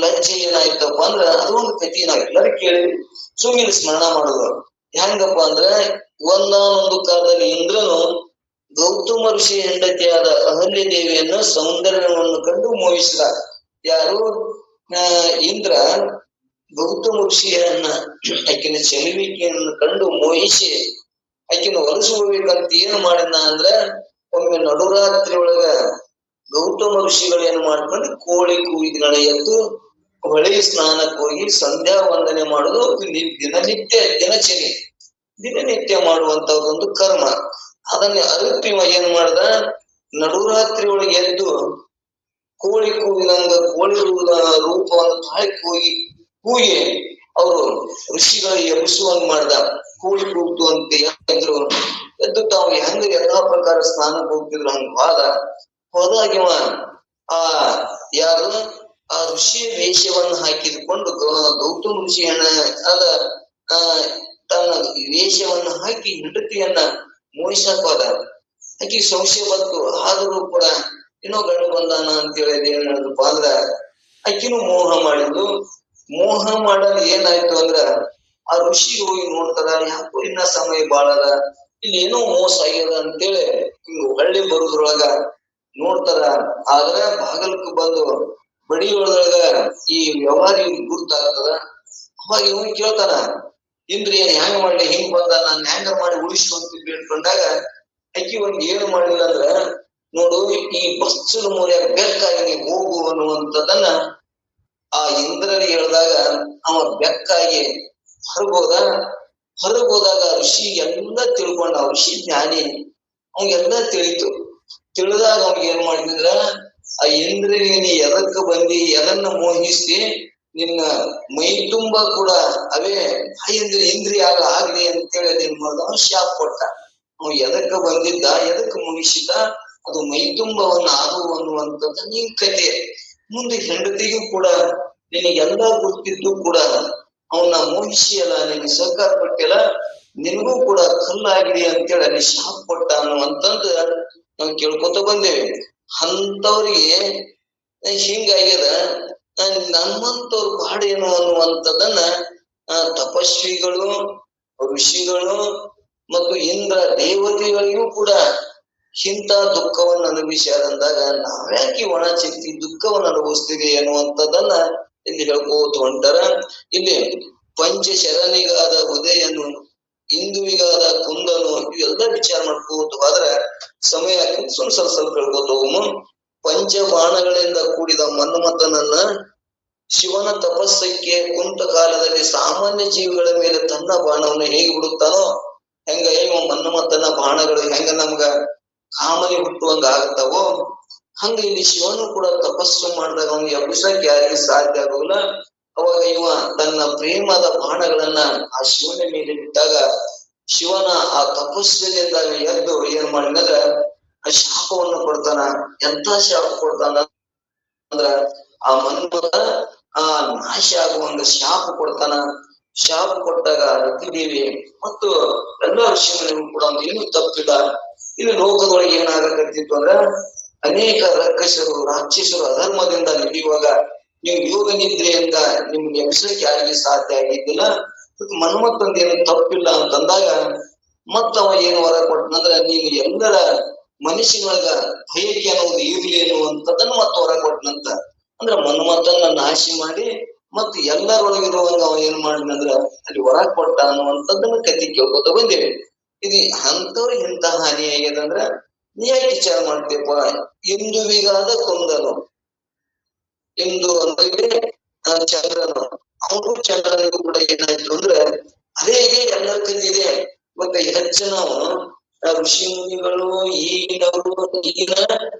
ಲಜ್ಜೆ ಏನಾಯ್ತಪ್ಪ ಅಂದ್ರ ಅದು ಒಂದು ಕಥೆ ನಾವ್ ಎಲ್ಲರೂ ಕೇಳಿ ಸುಮ್ಮನೆ ಸ್ಮರಣ ಮಾಡುದು. ಹೆಂಗಪ್ಪ ಅಂದ್ರ ಒಂದಾನೊಂದು ಕಾಲದಲ್ಲಿ ಇಂದ್ರನು ಗೌತಮ ಋಷಿ ಹೆಂಡತಿಯಾದ ಅಹಲ್ಯ ದೇವಿಯನ್ನು ಸೌಂದರ್ಯವನ್ನು ಕಂಡು ಮೋಹಿಸಿದ. ಯಾರು? ಇಂದ್ರ ಗೌತಮ ಋಷಿಯನ್ನ ಆಕಿನ ಚೆಲುವಿಕೆಯನ್ನು ಕಂಡು ಮೋಹಿಸಿ ಆಕಿನ ಹೊಲಿಸ್ಕೋಬೇಕಂತ ಏನ್ ಮಾಡಿದ ಅಂದ್ರ, ಒಮ್ಮೆ ನಡುರಾತ್ರಿ ಒಳಗ ಗೌತಮ ಋಷಿಗಳು ಏನ್ ಮಾಡ್ಕೊಂಡು ಕೋಳಿ ಕೂಗಿಗಳ ಎದ್ದು ಹೊಳೆ ಸ್ನಾನಕ್ಕೆ ಹೋಗಿ ಸಂಧ್ಯಾ ವಂದನೆ ಮಾಡುದು ದಿನನಿತ್ಯ ಮಾಡುವಂತಹದೊಂದು ಕರ್ಮ. ಅದನ್ನ ಅರಿತು ಏನ್ ಮಾಡ್ದ, ನಡುರಾತ್ರಿ ಒಳಗೆ ಎದ್ದು ಕೋಳಿ ಕೂಗಿದಂಗ ಕೋಳಿ ರೂಪವನ್ನು ತಾಳಿ ಕೂಗಿ ಅವರು ಋಷಿಗಳಿಗೆ ಎಬ್ಬಿಸುವಂಗ್ ಮಾಡ್ದ. ಕೋಳಿ ಕೂಗ್ತು ಅಂತ ಎದ್ರು, ಎದ್ದು ತಾವು ಹೆಂಗ ಎಲ್ಲಾ ಪ್ರಕಾರ ಸ್ನಾನಕ್ಕೆ ಹೋಗ್ತಿದ್ರು ಹಂಗ ಹೋದಾಗ ಯಾರು ಆ ಋಷಿಯ ವೇಷವನ್ನು ಹಾಕಿದ್ಕೊಂಡು ಗೌತಮ ಋಷಿಯನ್ನ ತನ್ನ ವೇಷವನ್ನು ಹಾಕಿ ಹೆಂಡತಿಯನ್ನ ಮೋಹಿಸಕ್ ಹೋದ. ಆಕಿ ಸಂಶಯ ಬಂತು, ಆದರೂ ಕೂಡ ಏನೋ ಗಂಡು ಬಂದಾನ ಅಂತ ಹೇಳಿ ಏನ್ ಹೇಳಿದ್ರಪ್ಪ ಅಂದ್ರ ಆಕಿನೂ ಮೋಹ ಮಾಡಿದ್ಲು. ಮೋಹ ಮಾಡಲ್ ಏನಾಯ್ತು ಅಂದ್ರ ಆ ಋಷಿ ಹೋಗಿ ನೋಡ್ತಾರ, ಯಾಕೋ ಇನ್ನ ಸಮಯ ಬಾಳದ, ಇಲ್ಲಿ ಏನೋ ಮೋಸ ಆಗ್ಯದ ಅಂತೇಳಿ ಹಿಂಗ ಹಳ್ಳಿ ಬರುದ್ರೊಳಗ ನೋಡ್ತಾರ. ಆದ್ರ ಬಾಗಲಕ್ಕೆ ಬಂದು ಬಡಿ ಹೊಡೆದಾಗ ಈ ವ್ಯವಹಾರಿ ಗುರ್ತಾಗ್ತದ. ಅವಾಗ ಇವನ್ ಕೇಳ್ತಾನ, ಇಂದ್ರಿ ಏನ್ ಹೆಂಗ ಮಾಡ್ಲಿ, ಹಿಂಗ್ ಬಂದ ನಾನ್ ಹೆಂಗ ಮಾಡಿ ಉಳಿಸು ಅಂತ ಬೇಡ್ಕೊಂಡಾಗ ಅಕ್ಕಿ ಒಂದ್ ಏನು ಮಾಡಿಲ್ಲ ಅಂದ್ರ, ನೋಡು ಈ ಬಸ್ಸನ ಮೂಲೆಯಾಗ ಬೆಕ್ಕಾಗಿ ನೀ ಹೋಗು ಅನ್ನುವಂಥದ್ದನ್ನ ಆ ಇಂದ್ರನಿಗೆ ಹೇಳಿದಾಗ ಅವ ಬೆಕ್ಕಾಗಿ ಹೊರಗೋದಾಗ ಋಷಿ ಎಲ್ಲ ತಿಳ್ಕೊಂಡ. ಋಷಿ ಜ್ಞಾನಿ, ಅವಂಗೆಲ್ಲ ತಿಳಿತು. ತಿಳಿದಾಗ ಅವ್ನಿಗೆ ಏನ್ ಮಾಡಿದ್ರ, ಆ ಇಂದ್ರನಿಗೆ ನೀ ಎದಕ್ಕ ಬಂದಿ, ಎದನ್ನ ಮೋಹಿಸಿ ನಿನ್ನ ಮೈ ತುಂಬಾ ಕೂಡ ಅವೇ ಇಂದ್ರಿಯಾಗ ಆಗ್ಲಿ ಅಂತೇಳಿ ಅದೇನ್ ಮಾಡ್ದ, ಅವನು ಶಾಪ್ ಕೊಟ್ಟ. ಅವ್ ಎದಕ್ಕ ಬಂದಿದ್ದ, ಎದಕ್ಕ ಮೋಹಿಸಿದ, ಅದು ಮೈ ತುಂಬವನ್ನ ಆಗುವ ಅನ್ನುವಂಥದ್ದು ನಿನ್ ಕತೆ. ಮುಂದೆ ಹೆಂಡತಿಗೂ ಕೂಡ ನಿನಗೆಲ್ಲ ಗೊತ್ತಿದ್ದು ಕೂಡ ಅವನ್ನ ಮೋಹಿಸಿ ಅಲ್ಲ, ನಿನಗೆ ಸಹಕಾರ ಕೊಟ್ಟಿಲ್ಲ, ನಿನಗೂ ಕೂಡ ಕಲ್ಲಾಗಿದೆ ಅಂತೇಳಿ ಅಲ್ಲಿ ಶಾಪ್ ಕೊಟ್ಟ ಅನ್ನುವಂಥದ್ದು ನಾವು ಕೇಳ್ಕೊತ ಬಂದೇವೆ. ಅಂತವ್ರಿಗೆ ಹಿಂಗಾಗ್ಯದ. ನಮ್ಮಂತವ್ರ ಪಾಡೇನು ಅನ್ನುವಂಥದ್ದನ್ನ ತಪಸ್ವಿಗಳು, ಋಷಿಗಳು ಮತ್ತು ಇಂದ್ರ ದೇವತೆಗಳಿಗೂ ಕೂಡ ಇಂಥ ದುಃಖವನ್ನು ಅನುಭವಿಸ್ಯಾರಂದಾಗ ನಾವ್ಯಾಕೆ ಒಣ ಚಿಂತಿ ದುಃಖವನ್ನು ಅನುಭವಿಸ್ತೀವಿ ಅನ್ನುವಂಥದ್ದನ್ನ ಇಲ್ಲಿ ಹೇಳ್ಕೋತ ಹೊಂಟಾರ. ಇಲ್ಲಿ ಪಂಚಶರನಿಗಾದ ಉದಯನು, ಹಿಂದುವಿಗಾದ ಕುಂದನು, ಇವೆಲ್ಲ ವಿಚಾರ ಮಾಡ್ಕೋತ ಹೋದ್ರೆ ಸಮಯ ಸ್ವಲ್ಪ ಹೇಳ್ಕೋತ ಹೋಗು. ಪಂಚಬಾಣಗಳಿಂದ ಕೂಡಿದ ಮನ್ಮಥನನ್ನ ಶಿವನ ತಪಸ್ಸಕ್ಕೆ ಕುಂತ ಕಾಲದಲ್ಲಿ ಸಾಮಾನ್ಯ ಜೀವಿಗಳ ಮೇಲೆ ತನ್ನ ಬಾಣವನ್ನು ಹೇಗೆ ಬಿಡುತ್ತಾನೋ, ಹೆಂಗ ಇವ ಮನ್ಮಥನ ಬಾಣಗಳು ಹೆಂಗ ನಮ್ಗ ಕಾಮನೆ ಹುಟ್ಟುವಂಗ ಆಗತ್ತಾವೋ, ಹಂಗ ಇಲ್ಲಿ ಶಿವನು ಕೂಡ ತಪಸ್ಸು ಮಾಡಿದಾಗ ಅವನಿಗೆ ಎಬ್ಬಿಸಕ್ಕೆ ಯಾರಿಗೆ ಸಾಧ್ಯ ಆಗೋಲ್ಲ. ಅವಾಗ ಇವ ತನ್ನ ಪ್ರೇಮದ ಬಾಣಗಳನ್ನ ಆ ಶಿವನ ಮೇಲೆ ಬಿಟ್ಟಾಗ ಶಿವನ ಆ ತಪಸ್ಸಿನಿಂದ ಎದ್ದು ಏನ್ ಮಾಡಿದ್ರೆ ಆ ಶಾಪವನ್ನು ಕೊಡ್ತಾನ. ಎಂತ ಶಾಪ ಕೊಡ್ತಾನ ಅಂದ್ರ ಆ ಮನ್ಮಥ ಆ ನಾಶ ಆಗುವಂಗ ಶಾಪ ಕೊಡ್ತಾನ. ಶಾಪ ಕೊಟ್ಟಾಗ ರತಿದೇವಿ ಮತ್ತು ಎಲ್ಲ ಋಷಿಗಳಿಗೂ ಕೂಡ ಒಂದು ಏನು ತಪ್ಪಿಲ್ಲ. ಇಲ್ಲಿ ಲೋಕದೊಳಗೆ ಏನಾಗಕತ್ತಿತ್ತು ಅಂದ್ರ ಅನೇಕ ರಾಕ್ಷಸರು ಅಧರ್ಮದಿಂದ ನಡೆಯುವಾಗ ನೀವು ಯೋಗ ನಿದ್ರೆಯಿಂದ ನಿಮ್ಗೆ ಎಬ್ಸಕ್ಕೆ ಯಾರಿಗೆ ಸಾಧ್ಯ ಆಗಿದ್ದಿಲ್ಲ. ಮನ್ಮಥಂದ ಏನು ತಪ್ಪಿಲ್ಲ ಅಂತಂದಾಗ ಮತ್ತವ ಏನು ಹೊರ ಕೊಟ್ಟನಂದ್ರ ನೀನು ಎಲ್ಲರ ಮನುಷ್ಯನೊಳಗ ಭಯಕ್ಕೆ ಅನ್ನೋದು ಇರ್ಲಿ ಅನ್ನುವಂಥದ್ದನ್ನ ಮತ್ತ ಹೊರ ಕೊಟ್ಟನಂತ. ಅಂದ್ರ ಮನ್ಮಥನ್ನ ನಾಶಿ ಮಾಡಿ ಮತ್ ಎಲ್ಲರೊಳಗಿರುವಂಗ ಅವ ಏನ್ ಮಾಡಿದಂದ್ರ ಅಲ್ಲಿ ಹೊರ ಕೊಟ್ಟ ಅನ್ನುವಂಥದ್ದನ್ನ ಕತಿ ಕೇಳ್ಕೊತ ಬಂದೇವೆ. ಇದು ಅಂತವ್ರಿಗೆ ಇಂತ ಹಾನಿ ಆಗ್ಯದಂದ್ರ ನೀ ಯಾಕೆ ವಿಚಾರ ಮಾಡ್ತೀಯಪ್ಪ. ಇಂದುವಿಗಾದ ಕುಂದನು, ಇಂದು ಅಂದ್ರೆ ಚಂದ್ರನು, ಅವನು ಚಂದ್ರನಿಗೂ ಕೂಡ ಏನಾಯ್ತು ಅಂದ್ರೆ ಅದೇ ಇದೆ ಎಲ್ಲರ ಕೈಲಿದೆ. ಇವಾಗ ಹೆಚ್ಚು ನಾವು ಋಷಿ ಮುನಿಗಳು, ಈಗಿನ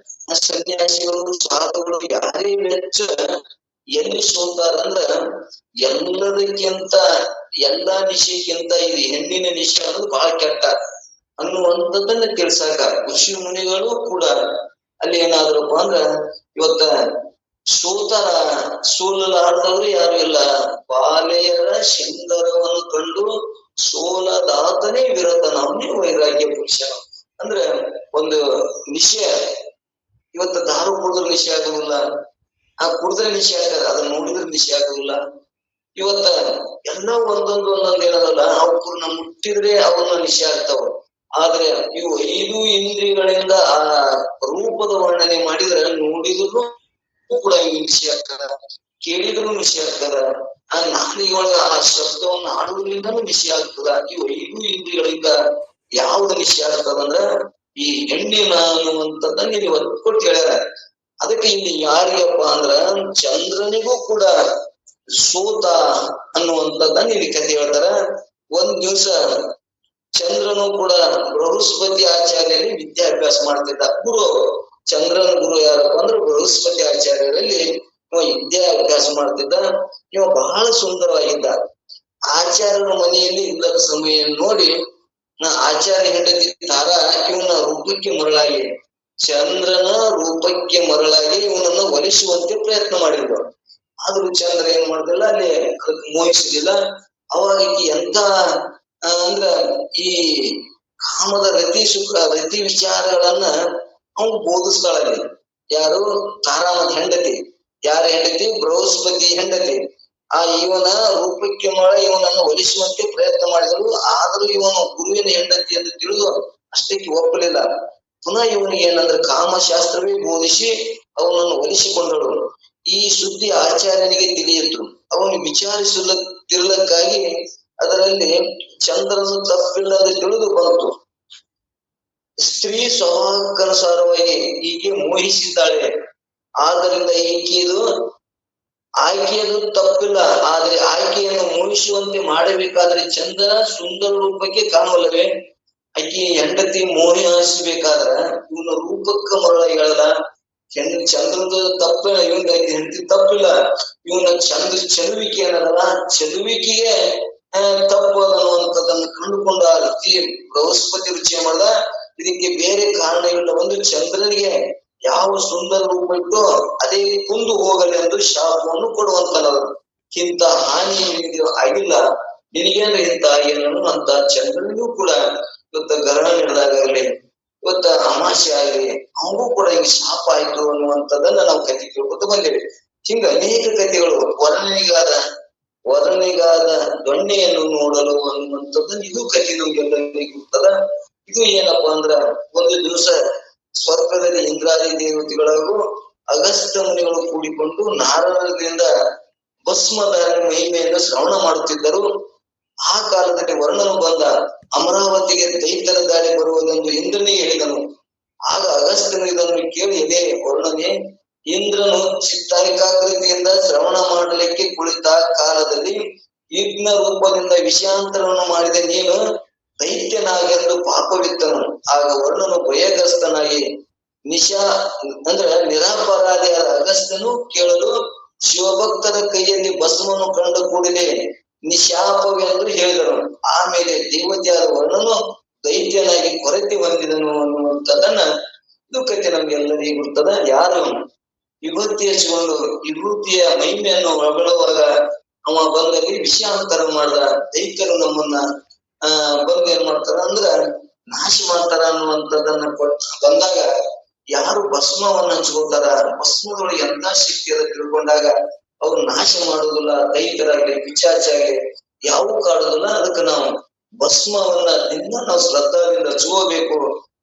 ಸನ್ಯಾಸಿಗಳು, ಸಾಧುಗಳು ಯಾರೇ ಹೆಚ್ಚು ಎಲ್ಲಿ ಸೋತಾರ ಅಂದ್ರ ಎಲ್ಲದಕ್ಕಿಂತ ಎಲ್ಲಾ ನಿಶೆಕ್ಕಿಂತ ಇದು ಹೆಣ್ಣಿನ ನಿಶೆ ಅನ್ನೋದು ಬಹಳ ಕೆಟ್ಟ ಅನ್ನುವಂಥದ್ದನ್ನ ತಿಳ್ಸಾಕ ಋಷಿ ಮುನಿಗಳು ಕೂಡ ಅಲ್ಲಿ ಏನಾದ್ರಪ್ಪ ಅಂದ್ರ ಇವತ್ತ ಸೋಲಲಾರದವ್ರು ಯಾರು ಇಲ್ಲ. ಬಾಲೆಯರ ಸುಂದರವನ್ನು ಕಂಡು ಸೋಲದಾತನೇ ವಿರತನವನೇ ವೈರಾಗ್ಯ ಪುರುಷ. ಅಂದ್ರೆ ಒಂದು ನಿಶ್ಚಯ, ಇವತ್ತು ದಾರು ಕುಡಿದ್ರೆ ನಿಶ್ಚಯ ಆಗುದಿಲ್ಲ, ಆ ಕುಡಿದ್ರೆ ನಿಶ್ಚಯ ಆಗ್ತದೆ, ಅದನ್ನ ನೋಡಿದ್ರೆ ನಿಶ್ಚಯ ಆಗುದಿಲ್ಲ. ಇವತ್ತ ಎಲ್ಲ ಒಂದೊಂದು ಏನದಲ್ಲ, ಅವ್ರನ್ನ ಮುಟ್ಟಿದ್ರೆ ಅವನ್ನ ನಿಶ್ಚಯ ಆಗ್ತಾವ. ಆದ್ರೆ ಇವು 5 ಇಂದ್ರಿಯಗಳಿಂದ ಆ ರೂಪದ ವರ್ಣನೆ ಮಾಡಿದ್ರೆ ನೋಡಿದ್ರು ಕೂಡ ಇವು ನಿಶ್ಚಯ ಆಗ್ತದ, ಕೇಳಿದ್ರು ನಿಶ್ಚಯ ಆಗ್ತದ, ಆ ನಾಲಿಗೆಯೊಳಗ ಆ ಶಬ್ದವನ್ನು ಆಡುವುದರಿಂದನೂ ನಿಶ್ಚಯ ಆಗ್ತದ. ಇವು 5 ಇಂದ್ರಿಯಗಳಿಂದ ಯಾವ್ದು ನಿಶ್ಚಯ ಆಗ್ತದಂದ್ರ ಈ ಹೆಣ್ಣಿನ ಅನ್ನುವಂಥದ್ದನ್ನ ಇಲ್ಲಿ ಒತ್ತು ಕೊಟ್ಟು ಹೇಳ್ಯಾರ. ಅದಕ್ಕೆ ಇಲ್ಲಿ ಯಾರಿಗಪ್ಪ ಅಂದ್ರ ಚಂದ್ರನಿಗೂ ಕೂಡ ಸೋತ ಅನ್ನುವಂಥದ್ದನ್ನ ಇಲ್ಲಿ ಕಥೆ ಹೇಳ್ತಾರ. ಒಂದ್ ದಿವ್ಸ ಚಂದ್ರನು ಕೂಡ ಬೃಹಸ್ಪತಿ ಆಚಾರ್ಯರಲ್ಲಿ ವಿದ್ಯಾಭ್ಯಾಸ ಮಾಡ್ತಿದ್ದ. ಗುರು ಚಂದ್ರನ ಗುರು ಯಾರಪ್ಪ ಅಂದ್ರೆ ಬೃಹಸ್ಪತಿ ಆಚಾರ್ಯರಲ್ಲಿ ವಿದ್ಯಾಭ್ಯಾಸ ಮಾಡ್ತಿದ್ದ. ಇವ ಬಹಳ ಸುಂದರವಾಗಿದ್ದ. ಆಚಾರ್ಯರ ಮನೆಯಲ್ಲಿ ಇಲ್ಲದ ಸಮಯ ನೋಡಿ ಆಚಾರ್ಯ ಹೆಂಡತಿ ತಾರ ಇವನ ರೂಪಕ್ಕೆ ಮರಳಾಗಿ, ಚಂದ್ರನ ರೂಪಕ್ಕೆ ಮರಳಾಗಿ ಇವನನ್ನ ಒಲಿಸುವಂತೆ ಪ್ರಯತ್ನ ಮಾಡಿದ್ರು. ಆದ್ರೂ ಚಂದ್ರ ಏನ್ ಮಾಡ್ದಿಲ್ಲ, ಅಲ್ಲಿ ಮೋಹಿಸಲಿಲ್ಲ. ಅವಾಗ ಎಂತ ಅಂದ್ರ ಈ ಕಾಮದ ರತಿ ವಿಚಾರಗಳನ್ನ ಅವನು ಬೋಧಿಸ್ತಾಳಲ್ಲಿ. ಯಾರು? ತಾರಾಮದ ಹೆಂಡತಿ. ಯಾರ ಹೆಂಡತಿ? ಬೃಹಸ್ಪತಿ ಹೆಂಡತಿ. ಆ ಇವನ ರೂಪಕ್ಕೆ ಇವನನ್ನು ಒಲಿಸುವಂತೆ ಪ್ರಯತ್ನ ಮಾಡಿದಳು. ಆದರೂ ಇವನು ಗುರುವಿನ ಹೆಂಡತಿ ಎಂದು ತಿಳಿದು ಅಷ್ಟಕ್ಕೆ ಒಪ್ಪಲಿಲ್ಲ. ಪುನಃ ಇವನಿಗೆ ಏನಂದ್ರೆ ಕಾಮಶಾಸ್ತ್ರವೇ ಬೋಧಿಸಿ ಅವನನ್ನು ಒಲಿಸಿಕೊಂಡಳು. ಈ ಸುದ್ದಿ ಆಚಾರ್ಯನಿಗೆ ತಿಳಿಯಿತು. ಅವನು ವಿಚಾರಿಸುತ್ತಿರಲಕ್ಕಾಗಿ ಅದರಲ್ಲಿ ಚಂದ್ರನು ತಪ್ಪಿಲ್ಲದೆ ತಿಳಿದು ಬಂತು. ಸ್ತ್ರೀ ಸ್ವಭಾವಕ್ಕನುಸಾರವಾಗಿ ಈಕೆ ಮೋಹಿಸಿದ್ದಾಳೆ. ಆದ್ದರಿಂದ ಆಯ್ಕೆಯದು ತಪ್ಪಿಲ್ಲ. ಆದ್ರೆ ಆಯ್ಕೆಯನ್ನು ಮೋಹಿಸುವಂತೆ ಮಾಡಬೇಕಾದ್ರೆ ಚಂದ್ರ ಸುಂದರ ರೂಪಕ್ಕೆ ಕಾಣುವಲ್ಲವೇ? ಆಕೆ ಹೆಂಡತಿ ಮೋಹಿಸಬೇಕಾದ್ರ ಇವನ ರೂಪಕ್ಕ ಮರಳಲ್ಲ. ಚಂದ್ರದ ತಪ್ಪಿಲ್ಲ, ಇವನ್ ಹೆಂಡತಿ ತಪ್ಪಿಲ್ಲ. ಇವನ ಚದುವಿಕೆ ಏನಲ್ಲ, ಚದುವಿಕೆಗೆ ತಪ್ಪು ಅನ್ನುವಂಥದ್ದನ್ನು ಕಂಡುಕೊಂಡ ರೀತಿ ಬೃಹಸ್ಪತಿ ರುಚಿ ಮಾಡ್ದ. ಇದಕ್ಕೆ ಬೇರೆ ಕಾರಣವಿಲ್ಲ. ಒಂದು ಚಂದ್ರನಿಗೆ ಯಾವ ಸುಂದರ ರೂಪ ಇತ್ತು ಅದೇ ಕುಂದು ಹೋಗಲಿ ಎಂದು ಶಾಪವನ್ನು ಕೊಡುವಂತನವರು. ಇಂಥ ಹಾನಿ ನಿನಗೆ ಆಗಿಲ್ಲ, ನಿನಗೇನು ಇಂಥ ಏನು ಅಂತ ಚಂದ್ರನಿಗೂ ಕೂಡ ಇವತ್ತ ಗ್ರಹಣ ಹಿಡಿದಾಗಲಿ, ಇವತ್ತ ಅಮಾಸೆ ಆಗಲಿ, ಅವಗೂ ಕೂಡ ಈಗ ಶಾಪ ಆಯ್ತು ಅನ್ನುವಂಥದ್ದನ್ನ ನಾವು ಕತೆ ಕೇಳ್ಕೊತ ಬಂದೇವೆ. ಹಿಂಗ ಅನೇಕ ಕಥೆಗಳು. ವರನಿಗಾದ ದೊಣ್ಣೆಯನ್ನು ನೋಡಲು ಅನ್ನುವಂಥದ್ದನ್ನ ಇದು ಕಥೆ ನಮ್ಗೆಲ್ಲರಿಗೂ ಗೊತ್ತದ. ಇದು ಏನಪ್ಪಾ ಅಂದ್ರ, ಒಂದು ದಿವಸ ಸ್ವರ್ಗದಲ್ಲಿ ಇಂದ್ರಾದಿ ದೇವತೆಗಳಿಗೂ ಅಗಸ್ತ್ಯ ಮುನಿಗಳು ಕೂಡಿಕೊಂಡು ನಾರದರಿಂದ ಭಸ್ಮಧಾರಣೆ ಮಹಿಮೆಯನ್ನು ಶ್ರವಣ ಮಾಡುತ್ತಿದ್ದರು. ಆ ಕಾಲದಲ್ಲಿ ವರ್ಣನು ಬಂದ. ಅಮರಾವತಿಗೆ ದೈತ್ಯರ ದಾಳಿ ಬರುವುದೆಂದು ಇಂದ್ರನಿಗೆ ಹೇಳಿದನು. ಆಗ ಅಗಸ್ತ್ಯನು ಇದನ್ನು ಕೇಳಿ, ಇದೇ ವರ್ಣನೆ, ಇಂದ್ರನು ಚಿತ್ತಾಕಾಕೃತಿಯಿಂದ ಶ್ರವಣ ಮಾಡಲಿಕ್ಕೆ ಕುಳಿತ ಕಾಲದಲ್ಲಿ ಯಜ್ಞ ರೂಪದಿಂದ ವಿಷಯಾಂತರವನ್ನು ಮಾಡಿದ ನೀನು ದೈತ್ಯನಾಗೆಂದು ಪಾಪವಿತ್ತನು. ಆಗ ವರ್ಣನು ಭಯಗ್ರಸ್ತನಾಗಿ ನಿರಪರಾಧಿಯಾದ ಅಗಸ್ತ್ಯನು ಕೇಳಲು ಶಿವಭಕ್ತರ ಕೈಯಲ್ಲಿ ಭಸ್ಮನ್ನು ಕಂಡು ಕೂಡಲೇ ನಿಶಾಪವೆಂದು ಹೇಳಿದನು. ಆಮೇಲೆ ದೇವತೆಯಾದ ವರ್ಣನು ದೈತ್ಯನಾಗಿ ಕೊರತೆ ಹೊಂದಿದನು ಅನ್ನುವಂಥದ್ದನ್ನ ಇದು ಕಥೆ ನಮ್ಗೆಲ್ಲರಿಗೂ ಗೊತ್ತದ. ಯಾರು ವಿಭೂತಿ ಹಚ್ಚಿಕೊಂಡು ವಿಭೂತಿಯ ಮಹಿಮೆಯನ್ನು ಹೊಗಳುವಾಗ ಅವ ಬಂದಲ್ಲಿ ವಿಷಯಾಂತರ ಮಾಡ್ದ. ದೈತ್ಯರು ನಮ್ಮನ್ನ ಬಂದು ಏನ್ ಮಾಡ್ತಾರ ಅಂದ್ರ ನಾಶ ಮಾಡ್ತಾರ ಅನ್ನುವಂಥದ್ದನ್ನ ಬಂದಾಗ ಯಾರು ಭಸ್ಮವನ್ನ ಹಚ್ಕೋತಾರ, ಭಸ್ಮದೊಳಗೆ ಎಂತ ಶಕ್ತಿ ಅದ ತಿಳ್ಕೊಂಡಾಗ ಅವ್ರು ನಾಶ ಮಾಡುದಿಲ್ಲ. ದೈತ್ಯರಾಗ್ಲಿ ಪಿಚಾಚಾಗ್ಲಿ ಯಾವ ಕಾಡುದಿಲ್ಲ. ಅದಕ್ಕೆ ನಾವು ಭಸ್ಮವನ್ನ ನಾವು ಶ್ರದ್ಧಾದಿಂದ ಹಚ್ಕೋಬೇಕು.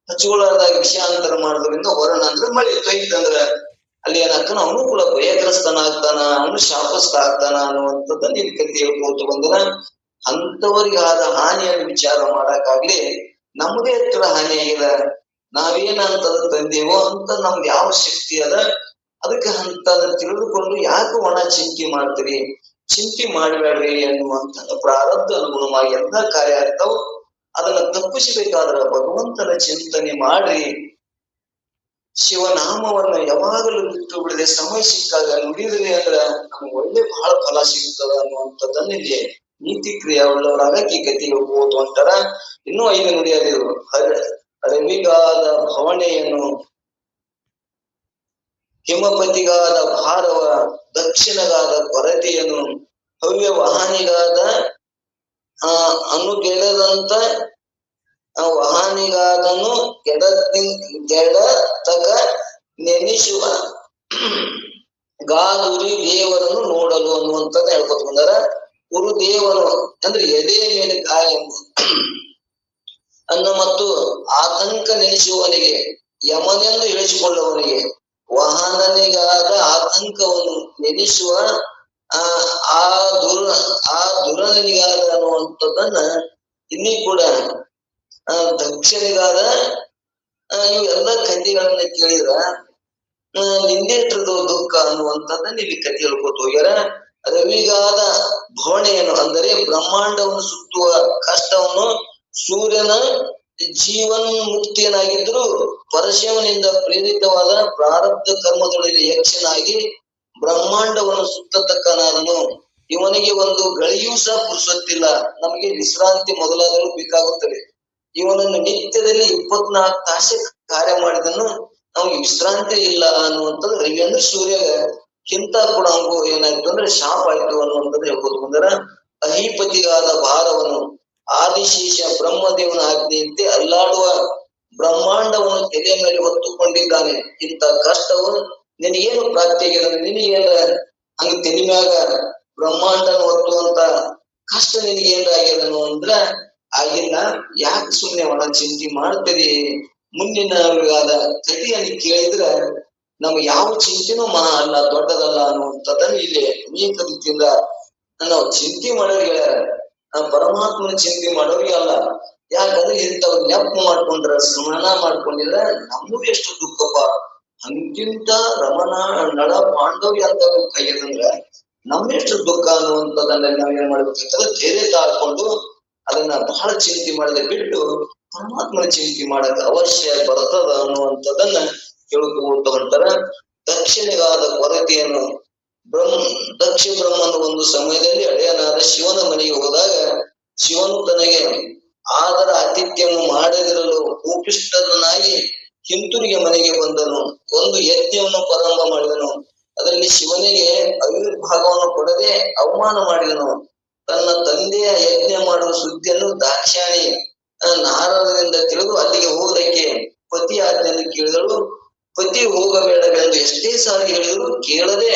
ಹಚ್ಕೊಳ್ಳಾರ್ದಾಗ ವಿಷಯಾಂತರ ಮಾಡೋದ್ರಿಂದ ವರ್ಣ ಅಂದ್ರೆ ಮಳೆ ಕೈತಂದ್ರ ಅಲ್ಲಿ ಏನಾಗ್ತಾನ, ಅವನು ಕೂಡ ಭಯಗ್ರಸ್ತನಾಗ್ತಾನ, ಅವನು ಶಾಪಸ್ಥ ಆಗ್ತಾನ ಅನ್ನುವಂಥದ್ದನ್ನ ಇಲ್ಲಿ ಕಥೆ ಹೇಳ್ಕೊತ ಬಂದನ. ಅಂತವರಿಗೆ ಆದ ಹಾನಿಯನ್ನು ವಿಚಾರ ಮಾಡಕ್ಕಾಗ್ಲಿ ನಮ್ದೇ ಹತ್ರ ಹಾನಿ ಆಗಿದೆ. ನಾವೇನಂತದ ತಂದೇವೋ ಅಂತ ನಮ್ಗೆ ಯಾವ ಶಕ್ತಿ ಅದ, ಅದಕ್ಕೆ ಅಂತದ ತಿಳಿದುಕೊಂಡು ಯಾಕೆ ಒಣ ಚಿಂತೆ ಮಾಡ್ತೀರಿ, ಚಿಂತೆ ಮಾಡಬೇಡ್ರಿ ಅನ್ನುವಂತ ಪ್ರಾರಬ್ಧ ಅನುಗುಣವಾಗಿ ಎಲ್ಲ ಕಾರ್ಯ ಆಗ್ತಾವ. ಅದನ್ನ ತಪ್ಪಿಸಬೇಕಾದ್ರ ಭಗವಂತನ ಚಿಂತನೆ ಮಾಡ್ರಿ. ಶಿವನಾಮವನ್ನ ಯಾವಾಗಲೂ ಬಿಟ್ಟು ಬಿಡದೆ ಸಮಯ ಸಿಕ್ಕಾಗ ನುಡಿದ್ರಿ ಅಂದ್ರ ನಮ್ಗೆ ಒಳ್ಳೆ ಬಹಳ ಫಲ ಸಿಗುತ್ತದ ಅನ್ನುವಂಥದ್ದನ್ನ ಇಲ್ಲಿ ನೀತಿ ಕ್ರಿಯಾವುಳ್ಳವರಾಗಿ ಈ ಕಥೆ ಹೇಳ್ಬೋದು ಅಂತಾರ. ಇನ್ನೂ 5 ನುಡಿಯರು. ರವಿಗಾದ ಭವಣೆಯನ್ನು, ಹಿಮಪತಿಗಾದ ಭಾರವ, ದಕ್ಷಿಣಗಾದ ಕೊರತೆಯನ್ನು, ಹವ್ಯ ವಾಹನಿಗಾದ ಅನುಗೆಡದಂತ ವಾಹನಿಗಾದನು ಗೆಡತಕ ನೆನೆಸುವ ಗಾದುರಿ ದೇವರನ್ನು ನೋಡಲು ಅನ್ನುವಂಥದ್ದು ಹೇಳ್ಕೊತ ಬಂದಾರ. ಗುರುದೇವನು ಅಂದ್ರೆ ಎದೆಯ ಮೇಲೆ ಗಾಯ ಅನ್ನ ಮತ್ತು ಆತಂಕ ನೆನೆಸುವವನಿಗೆ, ಯಮನೆಂದು ಇಳಿಸಿಕೊಳ್ಳುವವನಿಗೆ, ವಾಹನನಿಗಾದ ಆತಂಕವನ್ನು ನೆನೆಸುವ ಆ ದುರನಿಗಾದ ಅನ್ನುವಂಥದ್ದನ್ನ ಇಲ್ಲಿ ಕೂಡ ದಕ್ಷಿಣಿಗಾದ ಇವೆಲ್ಲ ಕಥೆಗಳನ್ನ ಕೇಳಿದ್ರ ನಿಂದೇಟ್ರದು ದುಃಖ ಅನ್ನುವಂಥದ್ದನ್ನ ಇಲ್ಲಿ ಕಥೆ ಹೇಳ್ಕೊತ ಹೋಗ್ಯಾರ. ರವಿಗಾದ ಭವಣೆಯನ್ನು ಅಂದರೆ ಬ್ರಹ್ಮಾಂಡವನ್ನು ಸುತ್ತುವ ಕಷ್ಟವನ್ನು, ಸೂರ್ಯನ ಜೀವನ್ ಮುಕ್ತಿಯನಾಗಿದ್ರು ಪರಶಿವನಿಂದ ಪ್ರೇರಿತವಾದ ಪ್ರಾರಬ್ಧ ಕರ್ಮಗಳಲ್ಲಿ ಯಕ್ಷನಾಗಿ ಬ್ರಹ್ಮಾಂಡವನ್ನು ಸುತ್ತತಕ್ಕನಾದನು. ಇವನಿಗೆ ಒಂದು ಗಳಿಯೂ ಸಹ ಪುರುಸೊತ್ತಿಲ್ಲ. ನಮಗೆ ವಿಶ್ರಾಂತಿ ಮೊದಲಾದರೂ ಬೇಕಾಗುತ್ತದೆ. ಇವನನ್ನು ನಿತ್ಯದಲ್ಲಿ 24 ತಾಸು ಕಾರ್ಯ ಮಾಡಿದನು, ನಮ್ಗೆ ವಿಶ್ರಾಂತಿ ಇಲ್ಲ ಅನ್ನುವಂಥದ್ದು ರವಿ ಅಂದ್ರೆ ಸೂರ್ಯ ಕಿಂತ ಕೂಡ ಅವನಿಗೂ ಏನಾಯ್ತು ಅಂದ್ರೆ ಶಾಪ ಆಯ್ತು ಅನ್ನುವಂಥದ್ದು ಹೇಳ್ಕೊತ ಬಂದಾರ. ಅಹಿಪತಿಗಾದ ಭಾರವನ್ನು, ಆದಿಶೇಷ ಬ್ರಹ್ಮದೇವನ ಆಜ್ಞೆಯಂತೆ ಅಲ್ಲಾಡುವ ಬ್ರಹ್ಮಾಂಡವನ್ನು ತೆರೆಯ ಮೇಲೆ ಹೊತ್ತುಕೊಂಡಿದ್ದಾನೆ. ಇಂಥ ಕಷ್ಟವು ನಿನಗೇನು ಪ್ರಾಪ್ತಿ ಆಗಿದೆ? ನಿನಗೇನ ಹಂಗ ತೆಲಿ ಮ್ಯಾಗ ಬ್ರಹ್ಮಾಂಡನ ಹೊತ್ತುವಂತ ಕಷ್ಟ ನಿನಗೇನ್ರ ಆಗ್ಯದನು ಅಂದ್ರ ಆಗಿಲ್ಲ. ಯಾಕೆ ಸುಮ್ನೆ ಒಣ ಚಿಂತೆ ಮಾಡ್ತೀರಿ? ಮುಂದಿನ ಕಥೆಯನ್ನು ಕೇಳಿದ್ರ ನಮ್ಗೆ ಯಾವ ಚಿಂತೆನೂ ಮಹಾ ಅಲ್ಲ, ದೊಡ್ಡದಲ್ಲ ಅನ್ನುವಂಥದ್ದನ್ನು ಇಲ್ಲಿ ಅನೇಕ ರೀತಿಯಿಂದ ನಾವು ಚಿಂತೆ ಮಾಡೋರಿಗೆ ಹೇಳ್ಯಾರ. ಪರಮಾತ್ಮನ ಚಿಂತೆ ಮಾಡೋರಿಗೆ ಅಲ್ಲ. ಯಾಕಂದ್ರೆ ಇಂಥವ್ ನೆಪ ಮಾಡ್ಕೊಂಡ್ರ, ಸ್ಮರಣ ಮಾಡ್ಕೊಂಡಿದ್ರ ನಮಗೂ ಎಷ್ಟು ದುಃಖಪ್ಪ. ಹಂಗಿಂತ ರಮಣ ನಳ ಪಾಂಡವ್ಯ ಅಂತ ಕೈಯದಂದ್ರ ನಮ್ಮೆಷ್ಟು ದುಃಖ ಅನ್ನುವಂಥದ್ದನ್ನ ನಾವೇನ್ ಮಾಡ್ಬೇಕಂತಂದ್ರೆ ಧೈರ್ಯ ತಾಳ್ಕೊಂಡು ಅದನ್ನ ಬಹಳ ಚಿಂತೆ ಮಾಡದೆ ಬಿಟ್ಟು ಪರಮಾತ್ಮನ ಚಿಂತೆ ಮಾಡಕ್ ಅವಶ್ಯ ಬರ್ತದ ಅನ್ನುವಂಥದ್ದನ್ನ ಹೇಳ್ಕೊತ ಹೊಂಟಾರ. ದಕ್ಷಿಣಗಾದ ಕೊರತೆಯನ್ನು, ದಕ್ಷ ಬ್ರಹ್ಮನ ಒಂದು ಸಮಯದಲ್ಲಿ ಹಳೆಯನಾದ ಶಿವನ ಮನೆಗೆ ಹೋದಾಗ ಶಿವನು ತನಗೆ ಆದರ ಆತಿಥ್ಯವನ್ನು ಮಾಡದಿರಲು ಕೋಪಿಷ್ಠನಾಗಿ ಹಿಂತಿರುಗಿ ಮನೆಗೆ ಬಂದನು. ಒಂದು ಯಜ್ಞವನ್ನು ಪ್ರಾರಂಭ ಮಾಡಿದನು. ಅದರಲ್ಲಿ ಶಿವನಿಗೆ ಅವಿರ್ಭಾಗವನ್ನು ಕೊಡದೆ ಅವಮಾನ ಮಾಡಿದನು. ತನ್ನ ತಂದೆಯ ಯಜ್ಞ ಮಾಡುವ ಸುದ್ದಿಯನ್ನು ದಾಕ್ಷಾಣಿ ನಾರದರಿಂದ ತಿಳಿದು ಅಲ್ಲಿಗೆ ಹೋಗಲಿಕ್ಕೆ ಪತಿ ಆಜ್ಞೆಯನ್ನು ಕೇಳಿದಳು. ಪತಿ ಹೋಗಬೇಡವೆಂದು ಎಷ್ಟೇ ಸಾರಿ ಹೇಳಿದ್ರು ಕೇಳದೆ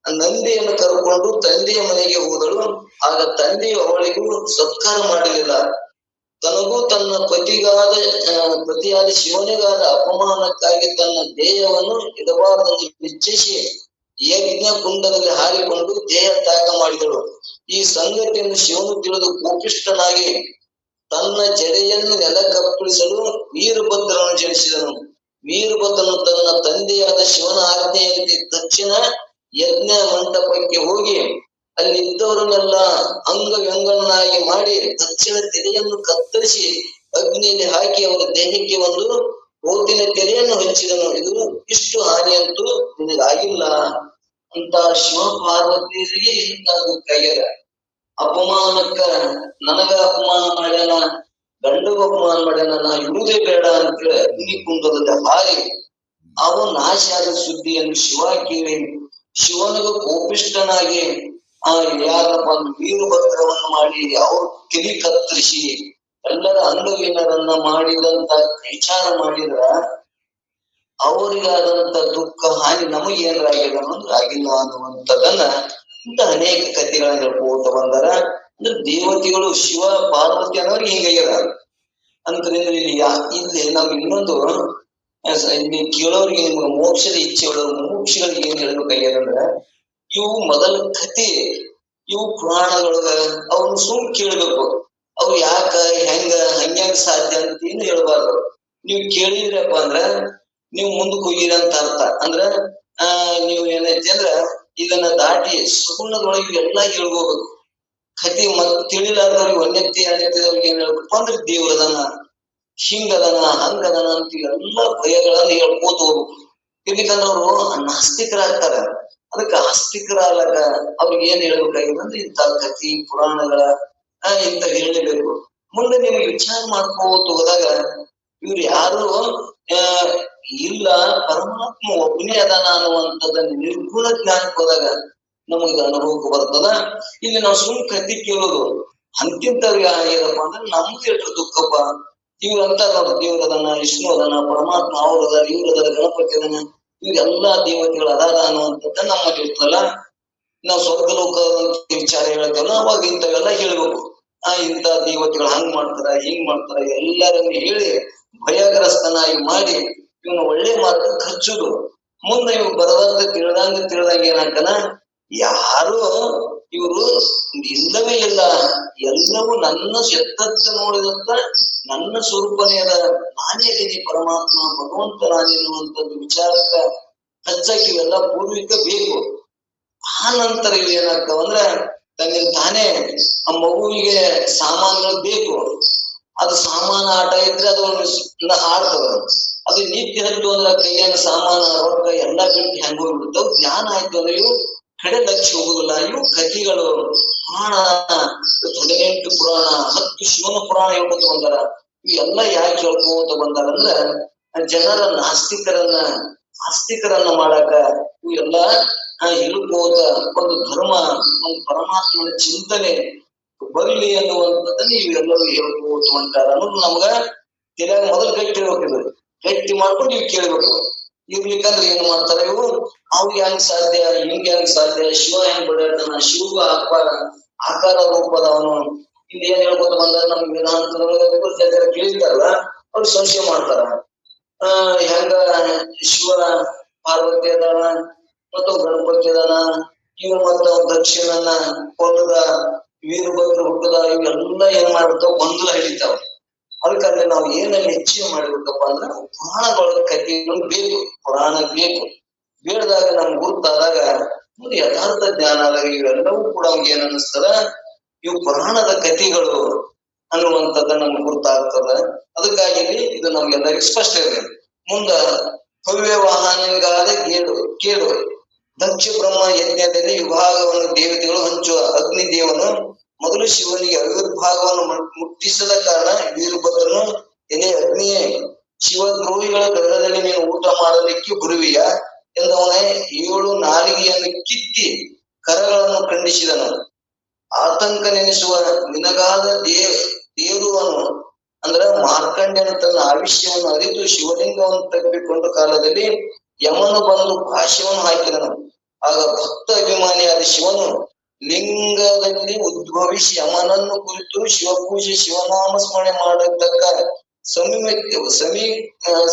ನಂದಿಯನ್ನು ಕರ್ಕೊಂಡು ತಂದೆಯ ಮನೆಗೆ ಹೋದಳು. ಆಗ ತಂದೆಯು ಅವಳಿಗೂ ಸತ್ಕಾರ ಮಾಡಲಿಲ್ಲ. ತನಗೂ ತನ್ನ ಪತಿಯಾದ ಶಿವನಿಗಾದ ಅಪಮಾನಕ್ಕಾಗಿ ತನ್ನ ದೇಹವನ್ನು ಇಡಬಾರದೆಂದು ನಿಶ್ಚಯಿಸಿ ಯಜ್ಞ ಕುಂಡದಲ್ಲಿ ಹಾರಿಕೊಂಡು ದೇಹ ತ್ಯಾಗ ಮಾಡಿದಳು. ಈ ಸಂಗತಿಯನ್ನು ಶಿವನು ತಿಳಿದು ಕೋಪಿಷ್ಠನಾಗಿ ತನ್ನ ಜಡೆಯನ್ನು ನೆಲಕ್ಕಪ್ಪಳಿಸಲು ವೀರಭದ್ರನು ಜನಿಸಿದನು. ವೀರಭದ್ರನು ತನ್ನ ತಂದೆಯಾದ ಶಿವನ ಆಜ್ಞೆಯಂತೆ ದಕ್ಷಿಣ ಯಜ್ಞ ಮಂಟಪಕ್ಕೆ ಹೋಗಿ ಅಲ್ಲಿದ್ದವರನ್ನೆಲ್ಲ ಅಂಗವ್ಯಂಗನಾಗಿ ಮಾಡಿ ದಕ್ಷಿಣ ತೆರೆಯನ್ನು ಕತ್ತರಿಸಿ ಅಗ್ನಿಯಲ್ಲಿ ಹಾಕಿ ಅವರ ದೇಹಕ್ಕೆ ಒಂದು ಹೋತಿನ ತೆರೆಯನ್ನು ಹಂಚಿದನು. ಇದು ಇಷ್ಟು ಹಾನಿಯಂತೂ ನಿನಗಾಗಿಲ್ಲ ಅಂತ ಶಿವ ಪಾರ್ವತಿಯರಿಗೆ ದುಃಖ. ಅಪಮಾನಕ್ಕ ನನಗ ಅಪಮಾನ ಮಾಡ್ಯಾನ, ಗಂಡಗ ಅಪಮಾನ ಮಾಡ್ಯಾನ, ನಾ ಇರುವುದೇ ಬೇಡ ಅಂತೇಳಿ ಅಗ್ನಿ ಕುಂಡದಲ್ಲಿ ಹಾರಿ ಅವು ನಾಶ ಆದ ಸುದ್ದಿಯನ್ನು ಶಿವ ಕೇಳಿ ಶಿವನಿಗೂ ಕೋಪಿಷ್ಠನಾಗಿ ಯಾರಪ್ಪ ವೀರಭದ್ರವನ್ನು ಮಾಡಿ ಅವ್ರ ಕಿವಿ ಕತ್ತರಿಸಿ ಎಲ್ಲರ ಅಂಗವೀನರನ್ನ ಮಾಡಿದಂತ ವಿಚಾರ ಮಾಡಿದ್ರ ಅವರಿಗಾದಂತ ದುಃಖ ಹಾನಿ ನಮಗೇನಾಗಿದೆ ಅನ್ನೋದು ಆಗಿಲ್ಲ ಅನ್ನುವಂಥದ್ದನ್ನ ಇಂತ ಅನೇಕ ಕಥೆಗಳನ್ನ ಹೇಳ್ಕೋತ ಬಂದಾರ. ಅಂದ್ರೆ ದೇವತೆಗಳು ಶಿವ ಪಾರ್ವತಿ ಅನ್ನೋರಿಗೆ ಹಿಂಗಾಗ್ಯಾರ ಅಂತಂದ್ರೆ ಇಲ್ಲಿ ನಾವ್ ಇನ್ನೊಂದು ಇಲ್ಲಿ ಕೇಳೋರಿಗೆ ನಿಮ್ಗೆ ಮೋಕ್ಷದ ಇಚ್ಛೆ ಮೋಕ್ಷಗಳಿಗೆ ಏನ್ ಹೇಳ್ಬೇಕಾಗ್ಯದಂದ್ರ ಇವು ಮೊದಲ ಕಥೆ, ಇವು ಪುರಾಣಗಳೊಳಗ ಅವ್ರನ್ನ ಸುಮ್ ಕೇಳ್ಬೇಕು. ಅವು ಯಾಕ ಹಂಗ್ಯಾಂಗ ಸಾಧ್ಯ ಅಂತ ಏನು ಹೇಳ್ಬಾರ್ದು. ನೀವು ಕೇಳಿದ್ರಪ್ಪ ಅಂದ್ರ ನೀವು ಮುಂದಕ್ಕೆ ಹೋಗಿರ ಅಂತ ಅರ್ಥ. ಅಂದ್ರ ನೀವು ಏನೈತಿ ಅಂದ್ರ ಇದನ್ನ ದಾಟಿ ಸುಗುಣದೊಳಗೆ ಎಲ್ಲಾ ಹೇಳ್ಕೋಬೇಕು. ಕತಿ ತಿಳಿಲಾರ್ದವ್ರಿಗೆ ಒಂದೆತ್ತಿ ಎರಡನೆತ್ತಿದವ್ರಿಗೆ ಏನ್ ಹೇಳ್ಬೇಕು ಅಂದ್ರೆ ದೇವ್ರದನ, ಹಿಂಗದನ, ಹಂಗದನ ಅಂತ ಎಲ್ಲಾ ಭಯಗಳನ್ನ ಹೇಳ್ಕೋತ ಹೋಗ್ಬೇಕು. ಇದಕ್ಕಂದ್ರೆ ಅವರು ನಾಸ್ತಿಕರಾಗ್ತಾರ. ಅದಕ್ಕೆ ಆಸ್ತಿಕರಾಗಕ ಅವ್ರಿಗೆ ಏನ್ ಹೇಳ್ಬೇಕಾಗಿದೆ ಅಂದ್ರೆ ಇಂಥ ಕಥಿ ಪುರಾಣಗಳ ಇಂಥ ಹೇಳಲೇಬೇಕು. ಮುಂದೆ ನಿಮ್ಗೆ ವಿಚಾರ ಮಾಡ್ಕೋತ ಹೋದಾಗ ಇವ್ರು ಯಾರು ಇಲ್ಲ ಪರಮಾತ್ಮ ಒಬ್ಬನೇ ಅದಾನ ಅನ್ನುವಂಥದ್ದು ನಿರ್ಗುಣ ಜ್ಞಾನಕ್ಕೆ ಹೋದಾಗ ನಮಗೆ ಅನುಭವಕ್ಕೆ ಬರ್ತದ. ಇಲ್ಲಿ ನಾವು ಸುಮ್ ಕಥಿ ಕೇಳೋದು ಅಂತಿಂತವ್ರಿಗೆ ಆಗ್ಯದಪ್ಪ ಅಂದ್ರೆ ನಮ್ದು ಎಷ್ಟು ದುಃಖಪ್ಪ. ಇವ್ರು ಅಂತಾರ ನೋಡ್ರಿ, ದೇವ್ರ ಅದನ್ನ, ವಿಷ್ಣು ಅದನ್ನ, ಪರಮಾತ್ಮ ಅವ್ರ ಅದಾರ, ಇವ್ರ ಅದಾರ, ಗಣಪತಿ ಅದನ್ನ, ಇವ್ರೆಲ್ಲಾ ದೇವತೆಗಳು ಅದಾರ ಅನ್ನುವಂಥದ್ದು ನಮ್ಮಲ್ಲಿ ಇರ್ತಲ್ಲ. ನಾವು ಸ್ವರ್ಗ ಲೋಕ ವಿಚಾರ ಹೇಳ್ತೇವಲ್ಲ, ಅವಾಗ ಇಂಥವೆಲ್ಲ ಹೇಳ್ಬೇಕು. ಇಂಥ ದೇವತೆಗಳು ಹಂಗ್ ಮಾಡ್ತಾರ, ಹಿಂಗ್ ಮಾಡ್ತಾರ, ಎಲ್ಲರನ್ನು ಹೇಳಿ ಭಯಗ್ರಸ್ತನಾಗಿ ಮಾಡಿ ಇವನು ಒಳ್ಳೆ ಮಾರ್ಗಕ್ಕೆ ಹಚ್ಚುದು. ಮುಂದೆ ಇವ್ ಬರದಂತ ತಿಳಿದಂಗ ಏನಾಗ್ತಾನ, ಯಾರು ಇವರು ಇಲ್ಲವೇ ಇಲ್ಲ, ಎಲ್ಲವೂ ನನ್ನ ಎತ್ತತ್ತ ನೋಡಿದಂತ ನನ್ನ ಸ್ವರೂಪನೇ ಅದ, ನಾನೇ ಇದೀನಿ ಪರಮಾತ್ಮ ಭಗವಂತ ನಾನೆನ್ನುವಂಥದ್ದು ವಿಚಾರಕ್ಕ ಹಚ್ಚಕ್ಕೆ ಇವೆಲ್ಲ ಪೂರ್ವಿಕ ಬೇಕು. ಆ ನಂತರ ಇವು ಏನಾಗ್ತಾವ ಅಂದ್ರೆ ತನ್ನ ತಾನೇ ಆ ಮಗುವಿಗೆ ಸಾಮಾನುಗಳು ಬೇಕು. ಅದು ಸಾಮಾನ ಆಟ ಇದ್ರೆ ಅದು ಆಡ್ತದ. ಅದು ನಿತ್ಯ ಹತ್ತು ಅಂದ್ರೆ ಕೈಯಾಗ ಸಾಮಾನ ರೊಕ್ಕ ಎಲ್ಲಾ ಬಿಟ್ಟು ಹೆಂಗ್ ಹೋಗ್ಬಿಡ್ತಾವ. ಜ್ಞಾನ ಆಯ್ತು ಅಂದ್ರೆ ಇವು ಕಡೆ ಲಕ್ಷ್ಯ ಹೋಗುದಿಲ್ಲ. ಇವು ಕಥಿಗಳು, ಪುರಾಣ, 18 ಪುರಾಣ, 10 ಶಿವನ ಪುರಾಣ ಹೇಳ್ಕೊತ ಬಂದಾರ. ಇವೆಲ್ಲ ಯಾಕೆ ಹೇಳ್ಕೋತ ಬಂದಾರಂದ್ರ ಜನರ ಆಸ್ತಿಕರನ್ನ ಮಾಡಾಕ ಇವೆಲ್ಲ ಹೇಳ್ಕೋತ ಒಂದು ಧರ್ಮ, ಒಂದು ಪರಮಾತ್ಮನ ಚಿಂತನೆ ಬರ್ಲಿ ಅನ್ನುವಂಥದ್ದನ್ನ ಇವೆಲ್ಲರೂ ಹೇಳ್ಕೋತ ಹೊಂಟಾರ ಅನ್ನೋದು ನಮ್ಗ ತಿಳಿಯಾಗ ಮೊದಲು ಗಟ್ಟಿ ಇರ್ಬೇಕಿದ್ರು. ಗಟ್ಟಿ ಮಾಡ್ಕೊಂಡು ಇವ್ ಕೇಳ್ಬೇಕು. ಇರ್ಲಿಕ್ಕಂದ್ರೆ ಏನ್ ಮಾಡ್ತಾರ ಇವು, ಅವ್ರಿಗೆ ಹೆಂಗ್ ಸಾಧ್ಯ, ಹಿಂಗೆ ಹೆಂಗ್ ಸಾಧ್ಯ, ಶಿವ ಹೆಂಗ್ ಬಡತಾನ, ಶಿವ ಆಕಾರ ರೂಪದವನು, ಇಲ್ಲಿ ಏನ್ ಹೇಳ್ಕೊತ ಬಂದಾರ ನಮ್ಗೆ ವೇದಾಂತ ಕೇಳಿದಾರಲ್ಲ ಅವ್ರು ಸಂಶಯ ಮಾಡ್ತಾರ. ಹೆಂಗ ಶಿವ ಪಾರ್ವತಿ ಅದಾನ ಮತ್ತು ಗಣಪತಿ ಅದಾನ, ಇವ ಮತ್ತ ದಕ್ಷಿಣನ್ನ ಕೊಂದದ, ವೀರಭದ್ರ ಹುಟ್ಟದ, ಇವೆಲ್ಲ ಏನ್ ಮಾಡ್ತಾವ ಗೊಂದಲ ಹಿಡಿತಾವ. ಅದಕ್ಕಲ್ಲಿ ನಾವು ಏನಲ್ಲಿ ಹೆಚ್ಚಿಗೆ ಮಾಡ್ಬೇಕಪ್ಪ ಅಂದ್ರೆ ಪುರಾಣಗಳ ಕಥೆಗಳು ಬೇಕು, ಪುರಾಣ ಬೇಕು. ಬೇಡದಾಗ ನಮ್ಗೆ ಗುರುತಾದಾಗ ಮುಂದೆ ಯಥಾರ್ಥ ಜ್ಞಾನ ಆದಾಗ ಇವೆಲ್ಲವೂ ಕೂಡ ಅವ್ಗೆ ಏನ್ ಅನ್ನಿಸ್ತದ, ಇವು ಪುರಾಣದ ಕಥೆಗಳು ಅನ್ನುವಂಥದ್ದು ನಮ್ಗೆ ಗುರುತಾಗ್ತದ. ಅದಕ್ಕಾಗಿ ಇದು ನಮ್ಗೆಲ್ಲರಿಗೂ ಸ್ಪಷ್ಟ ಇದೆ. ಮುಂದ ಭವ್ಯ ವಾಹನಗಾದ ಕೇಳು ದಕ್ಷ ಬ್ರಹ್ಮ ಯಜ್ಞದಲ್ಲಿ ವಿಭಾಗವನ್ನು ದೇವತೆಗಳು ಹಂಚುವ ಅಗ್ನಿದೇವನು ಮೊದಲು ಶಿವನಿಗೆ ಅವಿರ್ಭಾಗವನ್ನು ಮುಟ್ಟಿಸದ ಕಾರಣ ವೀರಭದ್ರನು, ಎಲೆ ಅಗ್ನಿಯೇ, ಶಿವದ್ರೋಹಿಗಳ ಗ್ರಹದಲ್ಲಿ ನೀನು ಊಟ ಮಾಡಲಿಕ್ಕೆ ಬರುವಿಯಾ ಎಂದವನೇ 7 ನಾಲಿಗೆಯನ್ನು ಕಿತ್ತಿ ಕರಗಳನ್ನು ಖಂಡಿಸಿದನು. ಆತಂಕ ನೆನೆಸುವ ನಿನಗಾದ ದೇವರುವನು ಅಂದ್ರ ಮಾರ್ಕಂಡ್ಯನ ತನ್ನ ಆವಿಷ್ಯವನ್ನು ಅರಿತು ಶಿವಲಿಂಗವನ್ನು ತಪ್ಪಿಕೊಂಡ ಕಾಲದಲ್ಲಿ ಯಮನು ಬಂದು ಭಾಷ್ಯವನ್ನು ಹಾಕಿದನು. ಆಗ ಭಕ್ತ ಅಭಿಮಾನಿಯಾದ ಶಿವನು ಲಿಂಗದಲ್ಲಿ ಉದ್ಭವಿಸಿ ಯಮನನ್ನು ಕುರಿತು ಶಿವಪೂಜೆ ಶಿವನಾಮ ಸ್ಮರಣೆ ಮಾಡತಕ್ಕ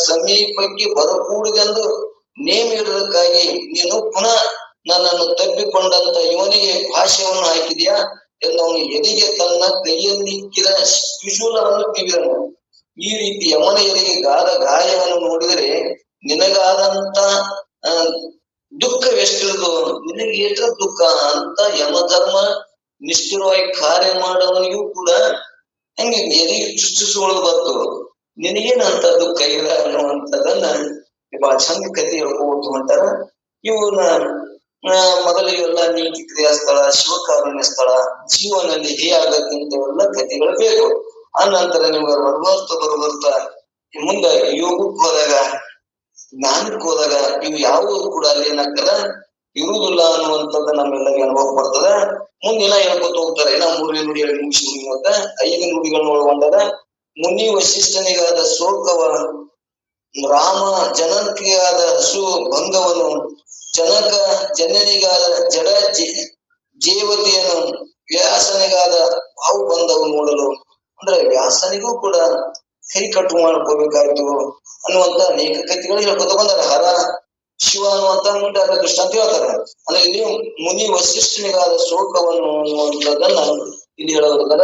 ಸಮೀಪಕ್ಕೆ ಬರಕೂಡದೆಂದು ನೇಮ ಇರುವುದಕ್ಕಾಗಿ ನೀನು ಪುನಃ ನನ್ನನ್ನು ತಬ್ಬಿಕೊಂಡಂತ ಇವನಿಗೆ ಭಾಷ್ಯವನ್ನು ಹಾಕಿದೆಯಾ ಎನ್ನುವನು ಎದೆಗೆ ತನ್ನ ಕೈಯಲ್ಲಿಕ್ಕಿದ ತ್ರಿಶೂಲವನ್ನು ತಿವಿದನು. ಈ ರೀತಿ ಯಮನ ಎದೆಗೆ ಗಾಯವನ್ನು ನೋಡಿದರೆ ನಿನಗಾದಂತ ದುಃಖವೆಷ್ಟಿರುವುದು, ನಿನಗೆ ಎಷ್ಟರ ದುಃಖ ಅಂತ ಯಮಧರ್ಮ ನಿಷ್ಠುರವಾಗಿ ಕಾರ್ಯ ಮಾಡವನಿಗೂ ಕೂಡ ಹಂಗೆ ಎದೆಗೆ ಚುಚ್ಚಿಸಿಕೊಳ್ಳೋದು ಬಂತು. ನಿನಗೇನಂತ ದುಃಖ ಇಲ್ಲ ಅನ್ನುವಂಥದ್ದನ್ನ ಬಹಳ ಚಂದ ಕಥೆ ಹೇಳ್ಕೋತ ಹೊಂಟಾರ. ಇವನ್ನ ಮೊದಲು ಇವೆಲ್ಲ ನೀತಿ ಕ್ರಿಯಾ ಸ್ಥಳ, ಶಿವಕಾರುಣ್ಯ ಸ್ಥಳ, ಜೀವನಲ್ಲಿ ಹೇ ಆಗಕ್ಕಿಂತವೆಲ್ಲ ಕಥೆಗಳು ಬೇಕು. ಆ ನಂತರ ನಿಮ್ಗೆ ಬರ್ಬರ್ತಾ ಮುಂದೆ ಯೋಗಕ್ಕೆ ಹೋದಾಗ, ಜ್ಞಾನಕ್ಕೆ ಹೋದಾಗ ಇವು ಯಾವುವು ಕೂಡ ಅಲ್ಲಿ ಏನಾಗ್ತದ ಇರುವುದಿಲ್ಲ ಅನ್ನುವಂಥದ್ದು ನಮ್ಮೆಲ್ಲರಿಗೆ ಅನುಭವ ಬರ್ತದ. ಮುಂದಿನ ಹೇಳ್ಕೊತ ಹೋಗ್ತಾರೆ. ಇನ್ನ 3ನೇ ನುಡಿಯಲ್ಲಿ ಮುಗಿಸಿ ಅಂತ 5 ನುಡಿಗಳನ್ನ ಒಳಗೊಂಡದ. ಮುನಿ ವಶಿಷ್ಠನಿಗಾದ ಶೋಕವ, ರಾಮ ಜನಕಿಗಾದ ಹಸು ಭಂಗವನು, ಜನಕ ಜನನಿಗಾದ ಜಡ ಜೇವತಿಯನ್ನು, ವ್ಯಾಸನಿಗಾದ ಬಾವು ಬಂದವು ನೋಡಲು. ಅಂದ್ರೆ ವ್ಯಾಸನಿಗೂ ಕೂಡ ಕೈ ಕಟ್ಟು ಮಾಡ್ಕೋಬೇಕಾಯ್ತು ಅನ್ನುವಂತ ಅನೇಕ ಕಥೆಗಳು ಹೇಳ್ಕೊತ ಬಂದಾರ. ಹರ ಶಿವ ಅನ್ನುವಂತ ಮುಂದೆ ಅದ ದೃಷ್ಟಾಂತ ಹೇಳ್ತಾರೆ. ಅಂದ್ರೆ ಇಲ್ಲಿ ಮುನಿ ವಶಿಷ್ಠನಿಗಾದ ಶೋಕವನ್ನು ಅನ್ನುವಂಥದ್ದನ್ನ ಇಲ್ಲಿ ಹೇಳಬೇಕಾದ.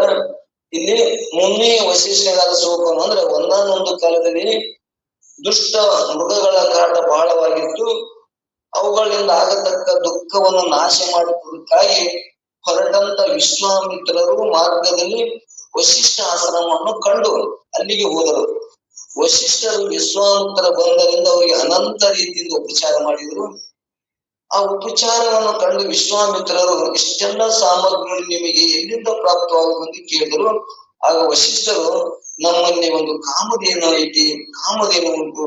ಇಲ್ಲಿ ಮುನಿ ವಶಿಷ್ಠನಿಗಾದ ಶೋಕವನ್ನು ಅಂದ್ರೆ ಒಂದಾನೊಂದು ಕಾಲದಲ್ಲಿ ದುಷ್ಟ ಮೃಗಗಳ ಕಾಟ ಬಹಳವಾಗಿತ್ತು. ಅವುಗಳಿಂದ ಆಗತಕ್ಕ ದುಃಖವನ್ನು ನಾಶ ಮಾಡುವುದಕ್ಕಾಗಿ ಹೊರಟಂತ ವಿಶ್ವಾಮಿತ್ರರು ಮಾರ್ಗದಲ್ಲಿ ವಶಿಷ್ಠ ಆಶ್ರಮವನ್ನು ಕಂಡು ಅಲ್ಲಿಗೆ ಹೋದರು. ವಶಿಷ್ಠರು ವಿಶ್ವಾಮಿತ್ರ ಬಂದರಿಂದ ಅವರಿಗೆ ಅನಂತ ರೀತಿಯಿಂದ ಉಪಚಾರ ಮಾಡಿದರು. ಆ ಉಪಚಾರವನ್ನು ಕಂಡು ವಿಶ್ವಾಮಿತ್ರರು ಇಷ್ಟೆಲ್ಲ ಸಾಮಗ್ರಿಗಳು ನಿಮಗೆ ಎಲ್ಲಿಂದ ಪ್ರಾಪ್ತವಾಗುವುದು ಕೇಳಿದರು. ಆಗ ವಶಿಷ್ಠರು, ನಮ್ಮಲ್ಲಿ ಒಂದು ಕಾಮಧೇನು ಐತಿ, ಕಾಮಧೇನು ಉಂಟು,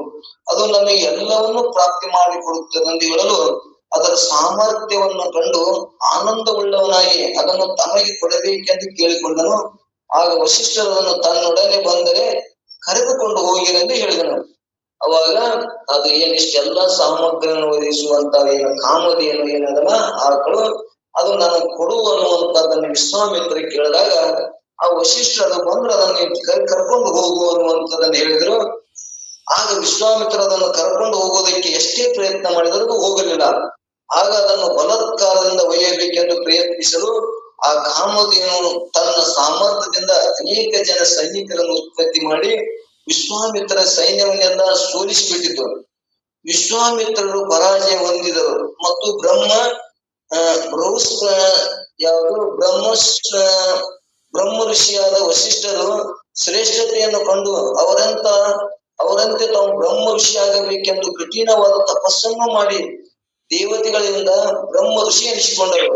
ಅದು ನಮಗೆ ಎಲ್ಲವನ್ನು ಪ್ರಾಪ್ತಿ ಮಾಡಿಕೊಡುತ್ತದೆ ಎಂದು ಹೇಳಲು ಅದರ ಸಾಮರ್ಥ್ಯವನ್ನು ಕಂಡು ಆನಂದವುಳ್ಳವನಾಗಿ ಅದನ್ನು ತಮಗೆ ಕೊಡಬೇಕೆಂದು ಕೇಳಿಕೊಂಡನು. ಆಗ ವಶಿಷ್ಠರನ್ನು ತನ್ನೊಡನೆ ಬಂದರೆ ಕರೆದುಕೊಂಡು ಹೋಗಿರೆಂದು ಹೇಳಿದನು. ಅವಾಗ ಅದು ಏನಿಷ್ಟೆಲ್ಲ ಸಾಮಗ್ರಿಯನ್ನು ಒದಗಿಸುವಂತ ಏನು ಕಾಮಧೇನು ಏನದಲ್ಲ ಆಕಳು, ಅದು ನನಗೆ ಕೊಡು ಅನ್ನುವಂಥದ್ದನ್ನು ವಿಶ್ವಾಮಿತ್ರ ಕೇಳಿದಾಗ ಆ ವಶಿಷ್ಠರು ಬಂದ್ರೆ ಅದನ್ನು ಕರ್ಕೊಂಡು ಹೋಗು ಅನ್ನುವಂಥದ್ದನ್ನು ಹೇಳಿದ್ರು. ಆಗ ವಿಶ್ವಾಮಿತ್ರ ಅದನ್ನು ಕರ್ಕೊಂಡು ಹೋಗೋದಕ್ಕೆ ಎಷ್ಟೇ ಪ್ರಯತ್ನ ಮಾಡಿದರೂ ಹೋಗಲಿಲ್ಲ. ಆಗ ಅದನ್ನು ಬಲಾತ್ಕಾರದಿಂದ ಒಯ್ಯಬೇಕೆಂದು ಪ್ರಯತ್ನಿಸಲು ಆ ಕಾಮಧೇನು ತನ್ನ ಸಾಮರ್ಥ್ಯದಿಂದ ಅನೇಕ ಜನ ಸೈನಿಕರನ್ನು ಉತ್ಪತ್ತಿ ಮಾಡಿ ವಿಶ್ವಾಮಿತ್ರ ಸೈನ್ಯವನ್ನೆಲ್ಲ ಸೋಲಿಸಿಬಿಟ್ಟಿತು. ವಿಶ್ವಾಮಿತ್ರರು ಪರಾಜಯ ಹೊಂದಿದರು ಮತ್ತು ಬ್ರಹ್ಮ ಋಷಿಯಾದ ವಶಿಷ್ಠರು ಶ್ರೇಷ್ಠತೆಯನ್ನು ಕಂಡು ಅವರಂತೆ ತಾವು ಬ್ರಹ್ಮ ಋಷಿಯಾಗಬೇಕೆಂದು ಕಠಿಣವಾದ ತಪಸ್ಸನ್ನು ಮಾಡಿ ದೇವತೆಗಳಿಂದ ಬ್ರಹ್ಮ ಋಷಿ ಎನಿಸಿಕೊಂಡರು.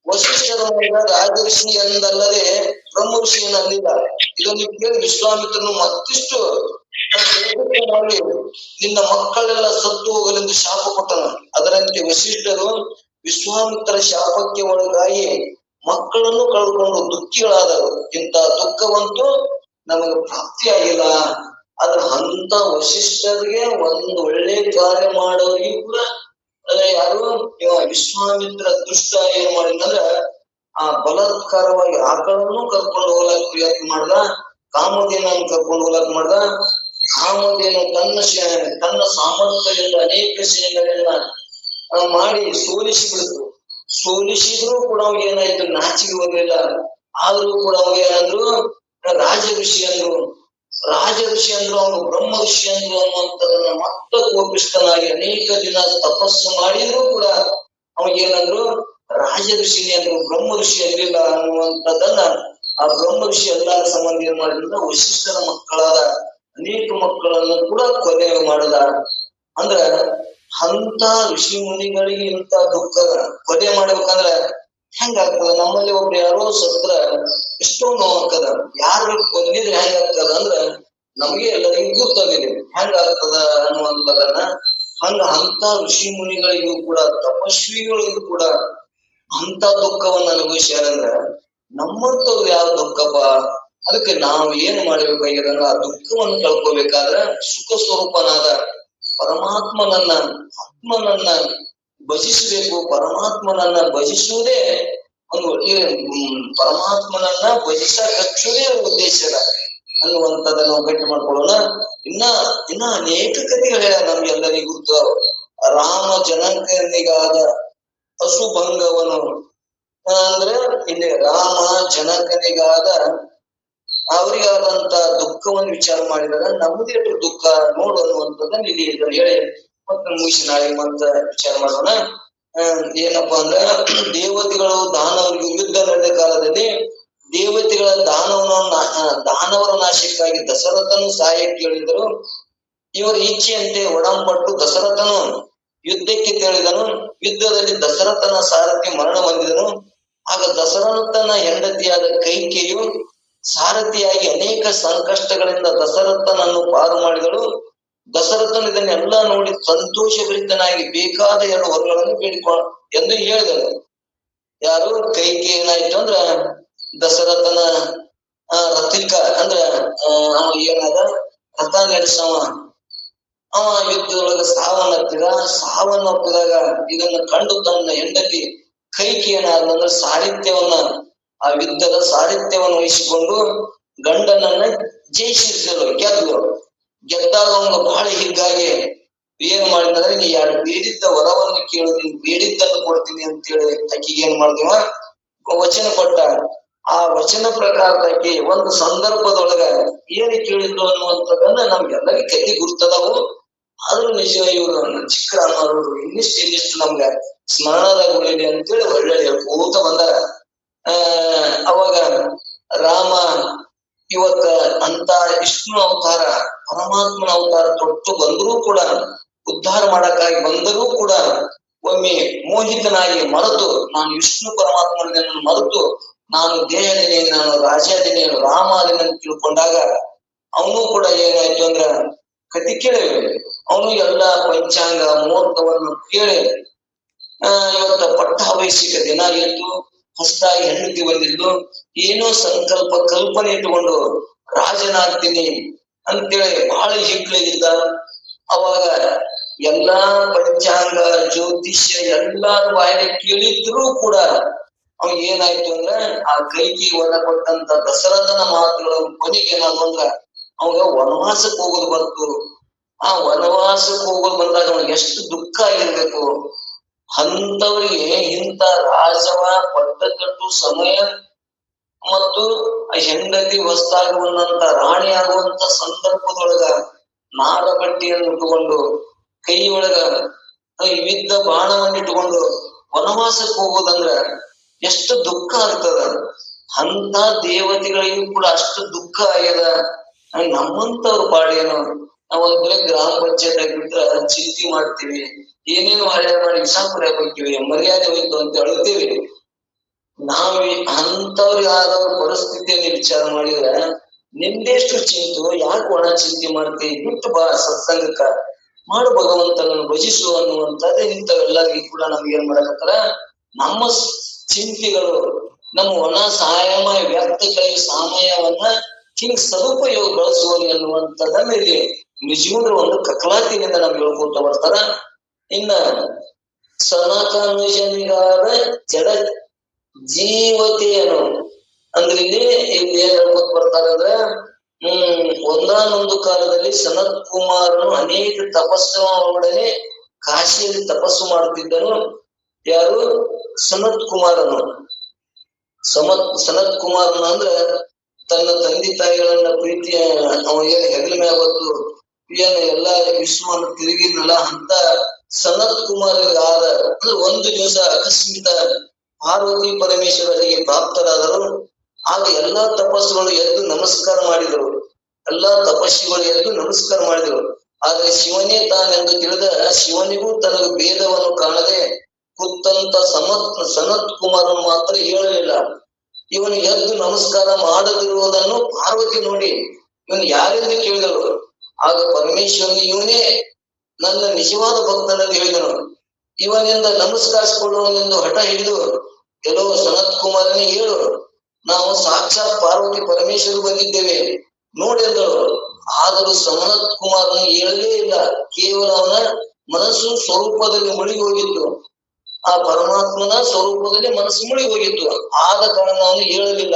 ವಶಿಷ್ಠರ ರಾಜಋಷಿ ಎಂದಲ್ಲದೆ ಬ್ರಹ್ಮ ಋಷಿಯನ್ನು ಅಂದಿಲ್ಲ. ಇದನ್ನು ಕೇಳಿ ವಿಶ್ವಾಮಿತ್ರನು ಮತ್ತಿಷ್ಟು ಮಾಡಿ ನಿನ್ನ ಮಕ್ಕಳೆಲ್ಲ ಸತ್ತು ಹೋಗಲೆಂದು ಶಾಪ ಕೊಟ್ಟನು. ಅದರಂತೆ ವಶಿಷ್ಠರು ವಿಶ್ವಾಮಿತ್ರ ಶಾಪಕ್ಕೆ ಒಳಗಾಗಿ ಮಕ್ಕಳನ್ನು ಕಳೆದುಕೊಂಡು ದುಃಖಿಗಳಾದರು. ಇಂಥ ದುಃಖವಂತೂ ನಮಗೆ ಪ್ರಾಪ್ತಿಯಾಗಿಲ್ಲ. ಆದ್ರೆ ಅಂತ ವಶಿಷ್ಠರಿಗೆ ಒಂದು ಒಳ್ಳೆ ಕಾರ್ಯ ಮಾಡೋರಿಗೂ ಕೂಡ ಯಾರು ವಿಶ್ವಾಮಿತ್ರ ದುಷ್ಟ ಏನ್ ಮಾಡಿದಂದ್ರ ಆ ಬಲಾತ್ಕಾರವಾಗಿ ಆಕಳನ್ನು ಕರ್ಕೊಂಡು ಹೋಗ್ಲಾಕ ಪ್ರಯತ್ನ ಮಾಡ್ದ, ಕಾಮಧೇನನ್ನು ಕರ್ಕೊಂಡು ಹೋಗ್ಲಾಕ ಮಾಡ್ದ. ಕಾಮಧೇನು ತನ್ನ ಸಾಮರ್ಥ್ಯದಿಂದ ಅನೇಕ ಸೇನೆಗಳನ್ನ ಮಾಡಿ ಸೋಲಿಸಿ ಬಿಡ್ತು. ಸೋಲಿಸಿದ್ರು ಕೂಡ ಅವಾಗ ಏನಾಯ್ತು, ನಾಚಿಗೆ ಹೋಗಲಿಲ್ಲ. ಆದ್ರೂ ಕೂಡ ಅವಾಗ ಏನಾದ್ರು ರಾಜ ಋಷಿ ಅಂದ್ರು ಅವನು ಬ್ರಹ್ಮ ಋಷಿ ಅಂದ್ರು ಅನ್ನುವಂಥದನ್ನ ಮತ್ತೆ ಕೋಪಿಷ್ಟನಾಗಿ ಅನೇಕ ದಿನ ತಪಸ್ಸು ಮಾಡಿದ್ರು ಕೂಡ ಅವಾಗೇನಂದ್ರು ರಾಜ ಋಷಿನಿ ಅಂದ್ರು, ಬ್ರಹ್ಮ ಋಷಿ ಅಲ್ಲಿಲ್ಲ ಅನ್ನುವಂಥದ್ದನ್ನ ಆ ಬ್ರಹ್ಮ ಋಷಿ ಎಲ್ಲಾರ ಸಂಬಂಧ ಏನ್ ಮಾಡಿದ್ರ ವಶಿಷ್ಠರ ಮಕ್ಕಳಾದ ಅನೇಕ ಮಕ್ಕಳನ್ನು ಕೂಡ ಕೊಲೆ ಮಾಡದ. ಅಂದ್ರ ಅಂತ ಋಷಿ ಮುನಿಗಳಿಗೆ ಇಂತ ದುಃಖ ಕೊಲೆ ಮಾಡ್ಬೇಕಂದ್ರ ಹೆಂಗಾಗ್ತದ? ನಮ್ಮಲ್ಲಿ ಒಬ್ರು ಯಾರೋ ಸತ್ರ ಎಷ್ಟೋ ನೋವಾಗ್ತದ, ಯಾರು ಕೊಂದಿದ್ರೆ ಹೆಂಗಾಗ್ತದ ಅಂದ್ರ ನಮ್ಗೆ ಎಲ್ಲರಿಗೂ ಗೊತ್ತಾಗಿದೆ ಹೆಂಗಾಗ್ತದ ಅನ್ನುವಂಥದನ್ನ. ಅಂತ ಋಷಿ ಮುನಿಗಳಿಗೂ ಕೂಡ ತಪಸ್ವಿಗಳಿಗೂ ಕೂಡ ಅಂತ ದುಃಖವನ್ನ ಅನುಭವಿಸ್ಯಾರಂದ್ರ ನಮ್ಮಂತವ್ರು ಯಾವ ದುಃಖಪ್ಪ? ಅದಕ್ಕೆ ನಾವು ಏನ್ ಮಾಡ್ಬೇಕಾಗಿರಂದ್ರ ಆ ದುಃಖವನ್ನು ಕಳ್ಕೋಬೇಕಾದ್ರ ಸುಖ ಸ್ವರೂಪನಾದ ಪರಮಾತ್ಮನನ್ನ ಆತ್ಮನನ್ನ ಭಜಿಸಬೇಕು. ಪರಮಾತ್ಮನನ್ನ ಭಜಿಸುವುದೇ ಒಂದು ಒಳ್ಳೆಯ ಪರಮಾತ್ಮನನ್ನ ಭಜಿಸಕಚ್ಚುವುದೇ ಉದ್ದೇಶ ಅನ್ನುವಂಥದ್ದನ್ನು ನಾವು ಗಟ್ಟಿ ಮಾಡ್ಕೊಳ್ಳೋಣ. ಇನ್ನ ಅನೇಕ ಕಥೆಗಳ ನಮ್ಗೆಲ್ಲರಿಗೂ ಗೊತ್ತಾವ. ರಾಮ ಜನಕನಿಗಾದ ಅಸುಭಂಗವನು ಅಂದ್ರೆ ಇಲ್ಲಿ ರಾಮ ಜನಕನಿಗಾದ ಅವರಿಗಾದಂತ ದುಃಖವನ್ನು ವಿಚಾರ ಮಾಡಿದಾಗ ನಮ್ಮದೇ ದುಃಖ ನೋಡು ಅನ್ನುವಂಥದ್ದನ್ನ ಇಲ್ಲಿ ಹೇಳಿ ಮತ್ತೆ ಮುಗಿಸಿ ನಾಳೆ ಮತ್ತೆ ವಿಚಾರ ಮಾಡೋಣ. ಏನಪ್ಪಾ ಅಂದ್ರ ದೇವತೆಗಳು ದಾನವರಿಗೆ ಯುದ್ಧ ನಡೆದ ಕಾಲದಲ್ಲಿ ದೇವತೆಗಳ ದಾನವರ ನಾಶಕ್ಕಾಗಿ ದಶರಥನು ಸಹಾಯಕ್ಕೆ ಹೇಳಿದರು. ಇವರ ಇಚ್ಛೆಯಂತೆ ಒಡಂಬಟ್ಟು ದಶರಥನು ಯುದ್ಧಕ್ಕೆ ತೆರಳಿದನು. ಯುದ್ಧದಲ್ಲಿ ದಶರಥನ ಸಾರಥಿ ಮರಣ ಹೊಂದಿದನು. ಆಗ ದಶರಥನ ಹೆಂಡತಿಯಾದ ಕೈಕೇಯಿಯು ಸಾರಥಿಯಾಗಿ ಅನೇಕ ಸಂಕಷ್ಟಗಳಿಂದ ದಶರಥನನ್ನು ಪಾರು ಮಾಡಿದಳು. ದಶರಥನು ಇದನ್ನೆಲ್ಲ ನೋಡಿ ಸಂತೋಷಭರಿತನಾಗಿ ಬೇಕಾದ 2 ವರಗಳನ್ನು ಬೇಡಿಕೊಂಡ ಎಂದು ಹೇಳಿದನು. ಯಾರು? ಕೈಕೇಯಿ. ಏನಾಯ್ತು ಅಂದ್ರ ದಶರಥನ ರಥಿಕ ಅಂದ್ರ ಏನಾದ ರಥ ನಡೆಸವ ಅವ ಯುದ್ಧದೊಳಗ ಸಾವನ್ನಪ್ಪಿದಾಗ ಇದನ್ನ ಕಂಡು ತನ್ನ ಹೆಂಡತಿ ಕೈಕೇಯಿ ಏನಾದಂದ್ರ ಆ ಯುದ್ಧದ ಸಾರಥ್ಯವನ್ನು ವಹಿಸಿಕೊಂಡು ಗಂಡನನ್ನ ಜಯಿಸಿದಳು, ಗೆದ್ದಾಗ ಅವನು ಬಹಳ ಹೀಗಾಗಿ ಏನ್ ಮಾಡಿದ್ರೆ, ನೀ ಯಾರು ಬೇಡಿದ್ದ ವರವನ್ನು ಕೇಳು, ನೀನ್ ಬೇಡಿದ್ದನ್ನು ಕೊಡ್ತೀನಿ ಅಂತೇಳಿ ಆಕಿಗೆ ಏನ್ ಮಾಡಿದವ ವಚನ ಕೊಟ್ಟ. ಆ ವಚನ ಪ್ರಕಾರಕ್ಕೆ ಒಂದು ಸಂದರ್ಭದೊಳಗ ಏನ್ ಕೇಳಿದ್ರು ಅನ್ನುವಂಥದ್ದನ್ನ ನಮ್ಗೆಲ್ಲರಿಗೆ ಕೈ ಗುರ್ತದವು. ಆದ್ರೂ ನಿಜ ಇವ್ರು ಚಿಕ್ಕ ರಾಮರು ಇನ್ನಿಷ್ಟು ನಮ್ಗ ಸ್ಮರಣದಾಗ ಉಳಿಲಿ ಅಂತೇಳಿ ಒಳ್ಳೆ ಹೇಳ್ಕೋತ ಬಂದಾರ. ಅವಾಗ ರಾಮ ಇವತ್ತ ಅಂತ ವಿಷ್ಣು ಅವತಾರ ಪರಮಾತ್ಮನ ಅವತಾರ ತೊಟ್ಟು ಬಂದರೂ ಕೂಡ ಉದ್ಧಾರ ಮಾಡಕ್ಕಾಗಿ ಬಂದರೂ ಕೂಡ ಒಮ್ಮೆ ಮೋಹಿತನಾಗಿ ಮರೆತು ನಾನು ವಿಷ್ಣು ಪರಮಾತ್ಮನನ್ನು ಮರೆತು ನಾನು ದೇಹದಿನೇ, ನಾನು ರಾಜದಿನೇ, ರಾಮ ಅದಿನ ಅಂತ ತಿಳ್ಕೊಂಡಾಗ ಅವನು ಕೂಡ ಏನಾಯ್ತು ಅಂದ್ರ ಕತಿ ಕೇಳಿವೆ. ಅವನು ಎಲ್ಲ ಪಂಚಾಂಗ ಮುಹೂರ್ತವನ್ನು ಕೇಳಿ ಇವತ್ತ ಪಟ್ಟಾಭಿಷೇಕ ದಿನ ಇತ್ತು, ಹೊಸದಾಗಿ ಹೆಂಡತಿ ಬಂದಿದ್ದು, ಏನೋ ಸಂಕಲ್ಪ ಕಲ್ಪನೆ ಇಟ್ಟುಕೊಂಡು ರಾಜನಾಗ್ತೀನಿ ಅಂತೇಳಿ ಬಹಳ ಹಿಗ್ಲಿಗಿದ್ದ. ಅವಾಗ ಎಲ್ಲಾ ಪಂಚಾಂಗ ಜ್ಯೋತಿಷ್ಯ ಎಲ್ಲಾರ ಬಾಯಿಗೆ ಕೇಳಿದ್ರು ಕೂಡ ಅವ್ ಏನಾಯ್ತು ಅಂದ್ರ ಆ ಕೈಗೆ ಒಳ ಕೊಟ್ಟಂತ ದಶರಥನ ಮಾತುಗಳ ಕೊನೆಗೆ ಏನಾದ್ರು ಅಂದ್ರ ಅವಾಗ ವನವಾಸಕ್ಕೆ ಹೋಗೋದು ಬಂತು. ಆ ವನವಾಸಕ್ಕೆ ಹೋಗೋದು ಬಂದಾಗ ಅವ್ನಿಗೆ ಎಷ್ಟು ದುಃಖ ಆಗಿರ್ಬೇಕು. ಅಂತವರಿಗೆ ಇಂಥ ರಾಜವ ಪಟ್ಟಕಟ್ಟು ಸಮಯ ಮತ್ತು ಹೆಂಡತಿ ಹೊಸದಾಗಿ ಬಂದಂತ ರಾಣಿ ಆಗುವಂತ ಸಂದರ್ಭದೊಳಗ ನಾರ ಬಟ್ಟೆಯನ್ನು ಇಟ್ಟುಕೊಂಡು ಕೈ ಒಳಗ ಯುದ್ಧ ಬಾಣವನ್ನಿಟ್ಟುಕೊಂಡು ವನವಾಸಕ್ಕೆ ಹೋಗೋದಂದ್ರ ಎಷ್ಟು ದುಃಖ ಆಗ್ತದ. ಅಂತ ದೇವತೆಗಳಿಗೂ ಕೂಡ ಅಷ್ಟು ದುಃಖ ಆಗ್ಯದ. ನಮ್ಮಂತವ್ರ ಪಾಡೇನು, ನಾವೊಂದ್ ಬರೀ ಗ್ರಾಮ ಪಂಚಾಯತ್ ಆಗಿಬಿಟ್ರ ಚಿಂತೆ ಮಾಡ್ತೀವಿ, ಏನೇನು ಹಳೆ ಮಾಡಿ ವಿಷಾಪುರ ಹೋಗ್ತೀವಿ, ಮರ್ಯಾದೆ ಹೋಯ್ತು ಅಂತ ಹೇಳ್ತೀವಿ. ನಾವ್ ಅಂತವ್ರಿಗೆ ಆದವ್ರ ಪರಿಸ್ಥಿತಿಯಲ್ಲಿ ವಿಚಾರ ಮಾಡಿದ್ರೆ ನಿಮ್ದೆಷ್ಟು ಚಿಂತು, ಯಾಕೆ ಒಣ ಚಿಂತೆ ಮಾಡ್ತೀವಿ, ಬಿಟ್ಟು ಬಾ ಸತ್ಸಂಗಕ್ಕ, ಮಾಡು ಭಗವಂತನನ್ನು ಭಜಿಸು ಅನ್ನುವಂಥದ್ದು ಇಂಥವೆಲ್ಲರಿಗೂ ಕೂಡ ನಮ್ಗೆ ಏನ್ ಮಾಡಕತ್ತಾರ, ನಮ್ಮ ಚಿಂತೆಗಳು ನಮ್ಮ ಒಣ ಸಾಯಮಯ ವ್ಯಕ್ತಗಳಿಗೆ ಸಮಯವನ್ನ ಹಿಂಗ್ ಸದುಪಯೋಗ ಬಳಸುವಲ್ಲಿ ಅನ್ನುವಂಥದ್ದನ್ನ ಇಲ್ಲಿ ನಿಜವಾದ ಒಂದು ಕಕಲಾತಿನಿಂದ ನಮ್ಗೆ ಹೇಳ್ಕೊತ ಬರ್ತಾರ. ಇನ್ನ ಸನಾತನಿಗಾದ ಜಡ ಜೀವತೆಯನ್ನು ಅಂದ್ರೆ ಇಲ್ಲಿ ಏನ್ ಹೇಳ್ಕೊತ ಬರ್ತಾರಂದ್ರ ಒಂದಾನೊಂದು ಕಾಲದಲ್ಲಿ ಸನತ್ ಕುಮಾರನು ಅನೇಕ ತಪಸ್ಸುಗಳೊಡನೆ ಕಾಶಿಯಲ್ಲಿ ತಪಸ್ಸು ಮಾಡುತ್ತಿದ್ದನು. ಯಾರು? ಸನತ್ ಕುಮಾರನು. ಸನತ್ ಕುಮಾರನ ಅಂದ್ರ ತನ್ನ ತಂದೆ ತಾಯಿಗಳನ್ನ ಪ್ರೀತಿ ಅವ ಏನ್ ಹೆಗಲ ಮ್ಯಾಗ ಹೊತ್ತು ಏನ್ ಎಲ್ಲಾ ವಿಶ್ವವನ್ನು ತಿರುಗಿದ್ನಲ್ಲ ಅಂತ ಸನತ್ ಕುಮಾರನಿಗೆ ಆದ ಒಂದು ದಿವಸ ಅಕಸ್ಮಿತ ಪಾರ್ವತಿ ಪರಮೇಶ್ವರರಿಗೆ ಪ್ರಾಪ್ತರಾದರು. ಆಗ ಎಲ್ಲಾ ತಪಸ್ಸುಗಳು ಎದ್ದು ನಮಸ್ಕಾರ ಮಾಡಿದರು. ಎಲ್ಲಾ ತಪಸ್ವಿಗಳು ಎದ್ದು ನಮಸ್ಕಾರ ಮಾಡಿದರು. ಆದ್ರೆ ಶಿವನೇ ತಾನೆಂದು ತಿಳಿದ ಶಿವನಿಗೂ ತನಗೆ ಭೇದವನ್ನು ಕಾಣದೆ ಕೂತಂತ ಸನತ್ ಕುಮಾರನು ಮಾತ್ರ ಹೇಳಲಿಲ್ಲ. ಇವನು ಎದ್ದು ನಮಸ್ಕಾರ ಮಾಡದಿರುವುದನ್ನು ಪಾರ್ವತಿ ನೋಡಿ ಇವನು ಯಾರೆಂದು ಕೇಳಿದಳು. ಆಗ ಪರಮೇಶ್ವರನಿಗೆ ಇವನೇ ನನ್ನ ನಿಜವಾದ ಭಕ್ತನೆಂದು ಹೇಳಿದನು. ಇವನಿಂದ ನಮಸ್ಕರಿಸಿಕೊಳ್ಳುವನೆಂದು ಹಠ ಹಿಡಿದು ಎಲ್ಲೋ ಸನತ್ ಕುಮಾರನೇ ಹೇಳು, ನಾವು ಸಾಕ್ಷಾತ್ ಪಾರ್ವತಿ ಪರಮೇಶ್ವರ ಬಂದಿದ್ದೇವೆ ನೋಡೆಂದಳು. ಆದರೂ ಸನತ್ ಕುಮಾರನು ಹೇಳಲೇ ಇಲ್ಲ. ಕೇವಲ ಅವನ ಮನಸ್ಸು ಸ್ವರೂಪದಲ್ಲಿ ಮುಳುಗಿ ಹೋಗಿತ್ತು. ಆ ಪರಮಾತ್ಮನ ಸ್ವರೂಪದಲ್ಲಿ ಮನಸ್ಸು ಮುಳುಗಿ ಹೋಗಿತ್ತು. ಆದ ಕಾರಣ ಅವನು ಹೇಳಲಿಲ್ಲ.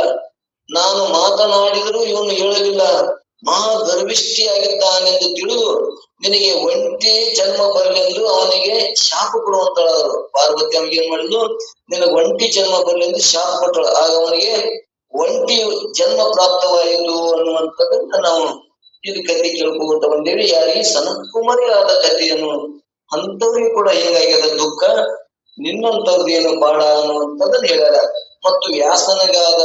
ನಾನು ಮಾತನಾಡಿದರೂ ಇವನು ಹೇಳಲಿಲ್ಲ. ಮಹಾ ಗರ್ವಿಷ್ಠಿಯಾಗಿದ್ದಾನೆಂದು ತಿಳಿದು ನಿನಗೆ ಒಂಟಿ ಜನ್ಮ ಬರಲೆಂದು ಅವನಿಗೆ ಶಾಪ ಕೊಡುವಂತಳಾದರು. ಪಾರ್ವತಿ ಅವನಿಗೆ ಏನ್ ಮಾಡಿದ್ಲು, ನಿನಗೆ ಒಂಟಿ ಜನ್ಮ ಬರಲೆಂದು ಶಾಪ ಕೊಟ್ಟಳು. ಆಗ ಅವನಿಗೆ ಒಂಟಿ ಜನ್ಮ ಪ್ರಾಪ್ತವಾಯಿತು ಅನ್ನುವಂಥದ್ದನ್ನ ನಾವು ಇದು ಕಥೆ ಕೇಳ್ಕೊಂತ ಬಂದೇವಿ. ಯಾರಿಗೆ? ಸನತ್ ಕುಮಾರಿಗೆ ಆದ ಕಥೆಯನ್ನು. ಅಂತವ್ರಿಗೆ ಕೂಡ ಹಿಂಗಾಗ್ಯದ ದುಃಖ, ನಿನ್ನಂತವ್ರದ್ದು ಏನು ಪಾಡ ಅನ್ನುವಂಥದ್ದನ್ನ ಹೇಳ್ಯಾರ. ಮತ್ತು ವ್ಯಾಸನಿಗಾದ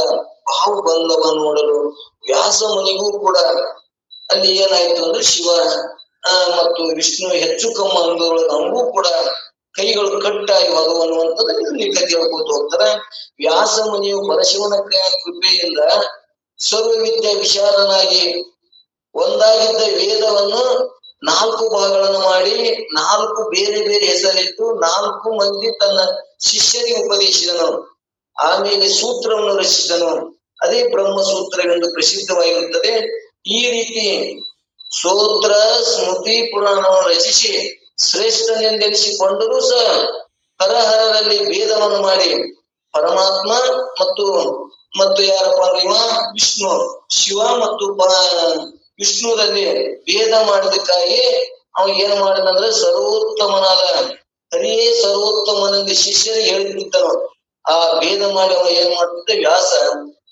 ಭಾವ ಬಂಧವ ನೋಡಲು ವ್ಯಾಸ ಮುನಿಗೂ ಕೂಡ ಅಲ್ಲಿ ಏನಾಯ್ತು ಅಂದ್ರೆ ಶಿವ ಮತ್ತು ವಿಷ್ಣು ಹೆಚ್ಚು ಕಮ್ಮ ಅಂದೊಳಗೆ ನಮಗೂ ಕೂಡ ಕೈಗಳು ಕಟ್ಟಾಗಿ ಹೋದವು ಅನ್ನುವಂಥದ್ದನ್ನ ಇಲ್ಲಿ ಕಥೆ ಹೇಳ್ಕೊತ ಹೋಗ್ತಾರೆ. ವ್ಯಾಸ ಮುನಿಯು ಪರಶಿವನ ಕೃಪೆಯಿಂದ ಸರ್ವವಿದ್ಯೆ ವಿಶಾಲನಾಗಿ ಒಂದಾಗಿದ್ದ ವೇದವನ್ನು 4 ಭಾಗಗಳನ್ನು ಮಾಡಿ 4 ಬೇರೆ ಬೇರೆ ಹೆಸರಿಟ್ಟು 4 ಮಂದಿ ತನ್ನ ಶಿಷ್ಯರಿಗೆ ಉಪದೇಶಿಸಿದನು. ಆಮೇಲೆ ಸೂತ್ರವನ್ನು ರಚಿಸಿದನು. ಅದೇ ಬ್ರಹ್ಮಸೂತ್ರವೆಂದು ಪ್ರಸಿದ್ಧವಾಗಿರುತ್ತದೆ. ಈ ರೀತಿ ಸೂತ್ರ ಸ್ಮೃತಿ ಪುರಾಣವನ್ನು ರಚಿಸಿ ಶ್ರೇಷ್ಠನೆಂದೆನಿಸಿಕೊಂಡರೂ ಸಹ ಹರಹರರಲ್ಲಿ ಭೇದವನ್ನು ಮಾಡಿ ಪರಮಾತ್ಮ ಮತ್ತು ಯಾರಪ್ಪ ಅಂದ್ರೆ ಇವ ವಿಷ್ಣು, ಶಿವ ಮತ್ತು ವಿಷ್ಣುರಲ್ಲಿ ಭೇದ ಮಾಡಿದಕ್ಕಾಗಿ ಅವ ಏನ್ ಮಾಡಿದಂದ್ರೆ ಸರ್ವೋತ್ತಮನಾದ ಹರಿಯೇ ಸರ್ವೋತ್ತಮನೆಂದು ಶಿಷ್ಯರಿಗೆ ಹೇಳಿಬಿಟ್ಟನು. ಆ ಭೇದ ಮಾಡಿ ಅವ ಏನ್ ಮಾಡ್ತಿದ್ದ, ವ್ಯಾಸ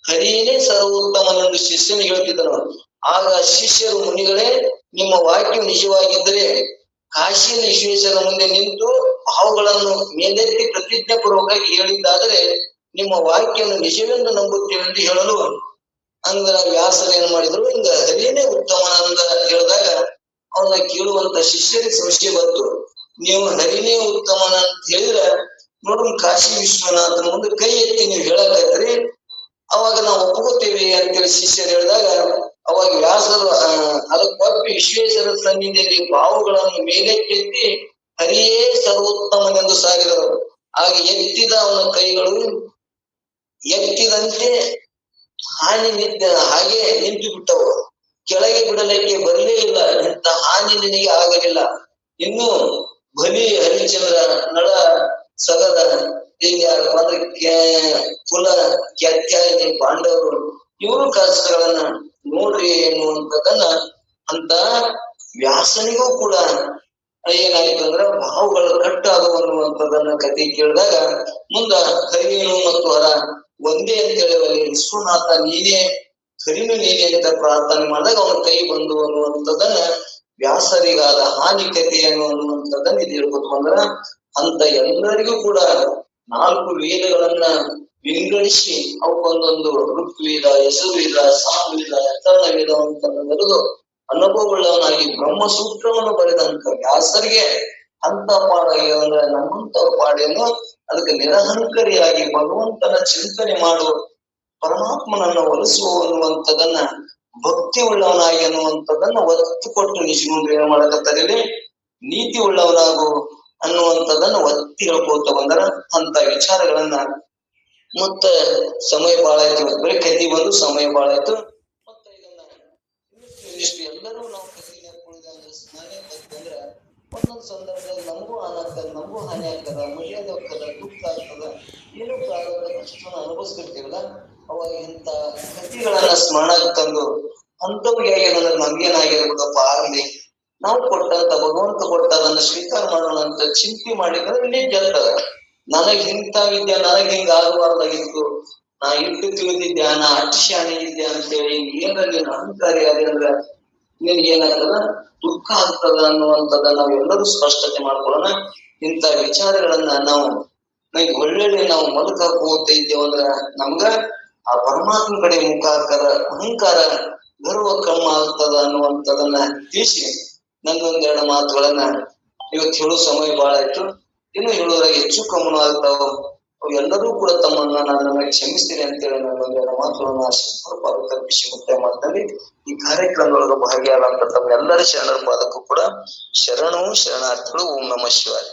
ಹರಿಯೇ ಸರ್ವೋತ್ತಮನೆಂದು ಶಿಷ್ಯನಿಗೆ ಹೇಳ್ತಿದ್ದನು. ಆಗ ಶಿಷ್ಯರು, ಮುನಿಗಳೇ, ನಿಮ್ಮ ವಾಕ್ಯ ನಿಜವಾಗಿದ್ದರೆ ಕಾಶಿಯಲ್ಲಿ ವಿಶ್ವೇಶ್ವರ ಮುಂದೆ ನಿಂತು ಭಾವಗಳನ್ನು ಮೇಲೆತ್ತಿ ಪ್ರತಿಜ್ಞೆ ಪೂರ್ವಕವಾಗಿ ಹೇಳಿದ್ದಾದರೆ ನಿಮ್ಮ ವಾಕ್ಯವನ್ನು ನಿಜವೆಂದು ನಂಬುತ್ತೇವೆ ಎಂದು ಹೇಳಲು ಅಂದ್ರ ವ್ಯಾಸರು ಏನ್ ಮಾಡಿದ್ರು, ಹಿಂಗ ಹರಿಯೇ ಉತ್ತಮ ಅಂತ ಹೇಳಿದಾಗ ಅವನ್ನ ಕೇಳುವಂತ ಶಿಷ್ಯರಿಗೆ ಸಂಶಯ ಬಂತು. ನೀವು ಹರಿನೇ ಉತ್ತಮನ ಅಂತ ಹೇಳಿದ್ರ ನೋಡ್ರಿ ಕಾಶಿ ವಿಶ್ವನಾಥನ ಮುಂದೆ ಕೈ ಎತ್ತಿ ನೀವು ಹೇಳಕತ್ರಿ, ಅವಾಗ ನಾವು ಒಪ್ಕೋತೇವೆ ಅಂತೇಳಿ ಶಿಷ್ಯರು ಹೇಳಿದಾಗ ಅವಾಗ ವ್ಯಾಸರು ಅದಕ್ಕೊಪ್ಪಿ ವಿಶ್ವೇಶ್ವರ ಸನ್ನಿಧಿಯಲ್ಲಿ ಬಾವುಗಳನ್ನು ಮೇಲೆತ್ತಿ ಹರಿಯೇ ಸರ್ವೋತ್ತಮನೆಂದು ಸಾರಿದರು. ಆಗ ಎತ್ತಿದ ಅವನ ಕೈಗಳು ಎತ್ತಿದಂತೆ ಹಾಗೆ ನಿಂತು ಬಿಟ್ಟವು, ಕೆಳಗೆ ಬಿಡಲಿಕ್ಕೆ ಬರಲೇ ಇಲ್ಲ. ಇಂಥ ಹಾನಿ ನಿನಗೆ ಆಗಲಿಲ್ಲ. ಇನ್ನು ಬಲಿ ಹರಿಶ್ಚಂದ್ರ ನಳ ಸಗದ ಕುಲ ಕ್ಯಾತ್ಯಾಯನಿ ಪಾಂಡವರು ಇವರು ಕಷ್ಟಗಳನ್ನ ನೋಡ್ರಿ ಎನ್ನುವಂಥದ್ದನ್ನ ಅಂತ ವ್ಯಾಸನಿಗೂ ಕೂಡ ಏನಾಯ್ತು ಅಂದ್ರೆ ಭಾವಗಳು ಕಟ್ಟಾದವು ಅನ್ನುವಂಥದ್ದನ್ನ ಕತೆ ಕೇಳಿದಾಗ ಮುಂದ ಹರಿಯನು ಮತ್ತು ಹರ ಒಂದೇ ಅಂತೇಳಿ ಅಲ್ಲಿ ವಿಶ್ವನಾಥ ನೀನೇ ಹರಿನು ನೀನೆ ಅಂತ ಪ್ರಾರ್ಥನೆ ಮಾಡಿದಾಗ ಅವನ ಕೈ ಬಂದು ಅನ್ನುವಂಥದ್ದನ್ನ ವ್ಯಾಸರಿಗಾದ ಹಾನಿ ಕಥೆಯನ್ನು ಅನ್ನುವಂಥದ್ದನ್ನ ಇದು ಹೇಳ್ಕೊತ ಬಂದ್ರ ಅಂತ ಎಲ್ಲರಿಗೂ ಕೂಡ 4 ವೇದಗಳನ್ನ ವಿಂಗಡಿಸಿ ಅವಕ್ಕೊಂದೊಂದು ಋಗ್ವೇದ, ಯಜುರ್ವೇದ, ಸಾಮವೇದ, ಅಥರ್ವ ವೇದ ಅಂತ ಬರೆದು ಅನುಭವವುಳ್ಳವನಾಗಿ ಬ್ರಹ್ಮಸೂತ್ರವನ್ನು ಬರೆದಂತ ವ್ಯಾಸರಿಗೆ ಅಂತ ಪಾಡಾಗಿ ಅಂದ್ರೆ ನಮ್ಮಂತ ಪಾಡೇನು ಅದಕ್ಕೆ ನಿರಹಂಕರಿಯಾಗಿ ಭಗವಂತನ ಚಿಂತನೆ ಮಾಡುವ ಪರಮಾತ್ಮನನ್ನ ಒಲಿಸುವ ಅನ್ನುವಂಥದ್ದನ್ನ ಭಕ್ತಿ ಉಳ್ಳವನಾಗಿ ಅನ್ನುವಂಥದ್ದನ್ನ ಒತ್ತು ಕೊಟ್ಟು ನಿಜಗುಂಡ್ರು ಏನ್ ಮಾಡಕತ್ತಾರಿಲ್ಲಿ ನೀತಿ ಉಳ್ಳವನಾಗು ಅನ್ನುವಂಥದ್ದನ್ನ ಒತ್ತಿ ಹೇಳ್ಕೋತ ಬಂದರ ಅಂತ ವಿಚಾರಗಳನ್ನ ಮತ್ತ ಸಮಯ ಬಾಳ ಆಯ್ತು. ಬರೀ ಕತಿ ಬಂದು ಸಮಯ ಬಾಳ ಆಯ್ತು. ಮತ್ತೆ ಇದನ್ನ ಇಷ್ಟು ಎಲ್ಲರೂ ನಾವು ಕತಿ ಅಂದ್ರೆ ಒಂದೊಂದು ಸಂದರ್ಭದಲ್ಲಿ ನಮಗೂ ಆಗ್ತದ, ನಮಗೂ ಹಾನಿ ಆಗ್ತದ, ಮರ್ಯಾದೆ ಹೋಗ್ತದ, ದುಃಖ ಆಗ್ತದ, ಏನೋ ಪ್ರಾರಂಭ ಕಷ್ಟನ ಅನುಭವಿಸ್ತಿರ್ತೀವಲ್ಲ, ಅವಾಗ ಇಂಥ ಕತಿಗಳನ್ನ ಸ್ಮರಣ ತಂದು ಅಂತವ್ರಿಗೆ ಆಗ್ಯದಂದ್ರೆ ನಮ್ಗೇನಾಗಿರ್ಬೇಕಪ್ಪ ಆಗ್ಲಿ, ನಾವು ಕೊಟ್ಟಂತ ಭಗವಂತ ಕೊಟ್ಟ ಅದನ್ನ ಸ್ವೀಕಾರ ಮಾಡೋಣ ಅಂತ ಚಿಂತೆ ಮಾಡಿದ್ರೆ ಇಲ್ಲಿ ಗೆಲ್ತದ. ನನಗ್ ಇಂಥ ವಿದ್ಯೆ ನನಗ್ ಹಿಂಗ ಆಗಬಾರ್ದಾಗಿತ್ತು, ನಾ ಇಟ್ಟು ತಿಳಿದಿದ್ದೆ, ನಾ ಅಷ್ಟು ಶಾಣೆ ಇದ್ದೆ ಅಂತೇಳಿ ಏನಲ್ಲಿ ಅಹಂಕಾರಿ ಆಗಿ ಅಂದ್ರೆ ನಿನ್ಗೆ ಏನಾಗ್ತದ, ದುಃಖ ಆಗ್ತದ ಅನ್ನುವಂಥದ್ದ ನಾವೆಲ್ಲರೂ ಸ್ಪಷ್ಟತೆ ಮಾಡ್ಕೊಳ್ಳೋಣ. ಇಂಥ ವಿಚಾರಗಳನ್ನ ನಾವು ಒಳ್ಳೊಳ್ಳೆ ನಾವು ಮಲಕ ಹೋಗ್ತಾ ಇದ್ದೇವಂದ್ರ ನಮ್ಗ ಆ ಪರಮಾತ್ಮ ಕಡೆ ಮುಖಾಕಾರ ಅಹಂಕಾರ ಗರ್ವ ಕಮ್ಮ ಆಗ್ತದ ಅನ್ನುವಂಥದನ್ನ ತಿಳಿಸಿ ನಂದೊಂದೆರಡು ಮಾತುಗಳನ್ನ ಇವತ್ತು ಹೇಳೋ ಸಮಯ ಬಹಳ ಆಯ್ತು. ಇನ್ನು ಹೇಳೋದ್ರಾಗ ಹೆಚ್ಚು ಕಮ್ಮನ ಆಗ್ತಾವ. ಎಲ್ಲರೂ ಕೂಡ ತಮ್ಮನ್ನ ನನ್ನ ಕ್ಷಮಿಸ್ತೀನಿ ಅಂತೇಳಿ ನಂದೊಂದೆರಡು ಮಾತುಗಳನ್ನ ತಪ್ಪಿಸಿ ಮುಕ್ತಾಯ ಮಾಡ್ತಾರೆ. ಈ ಕಾರ್ಯಕ್ರಮದೊಳಗ ಭಾಗಿಯಾದಂತ ತಮ್ಮೆಲ್ಲರ ಶರಣರ ಪಾದಕ್ಕೂ ಕೂಡ ಶರಣು ಶರಣಾರ್ಥಿಗಳು. ಓಂ ನಮಃ ಶಿವಾಯ.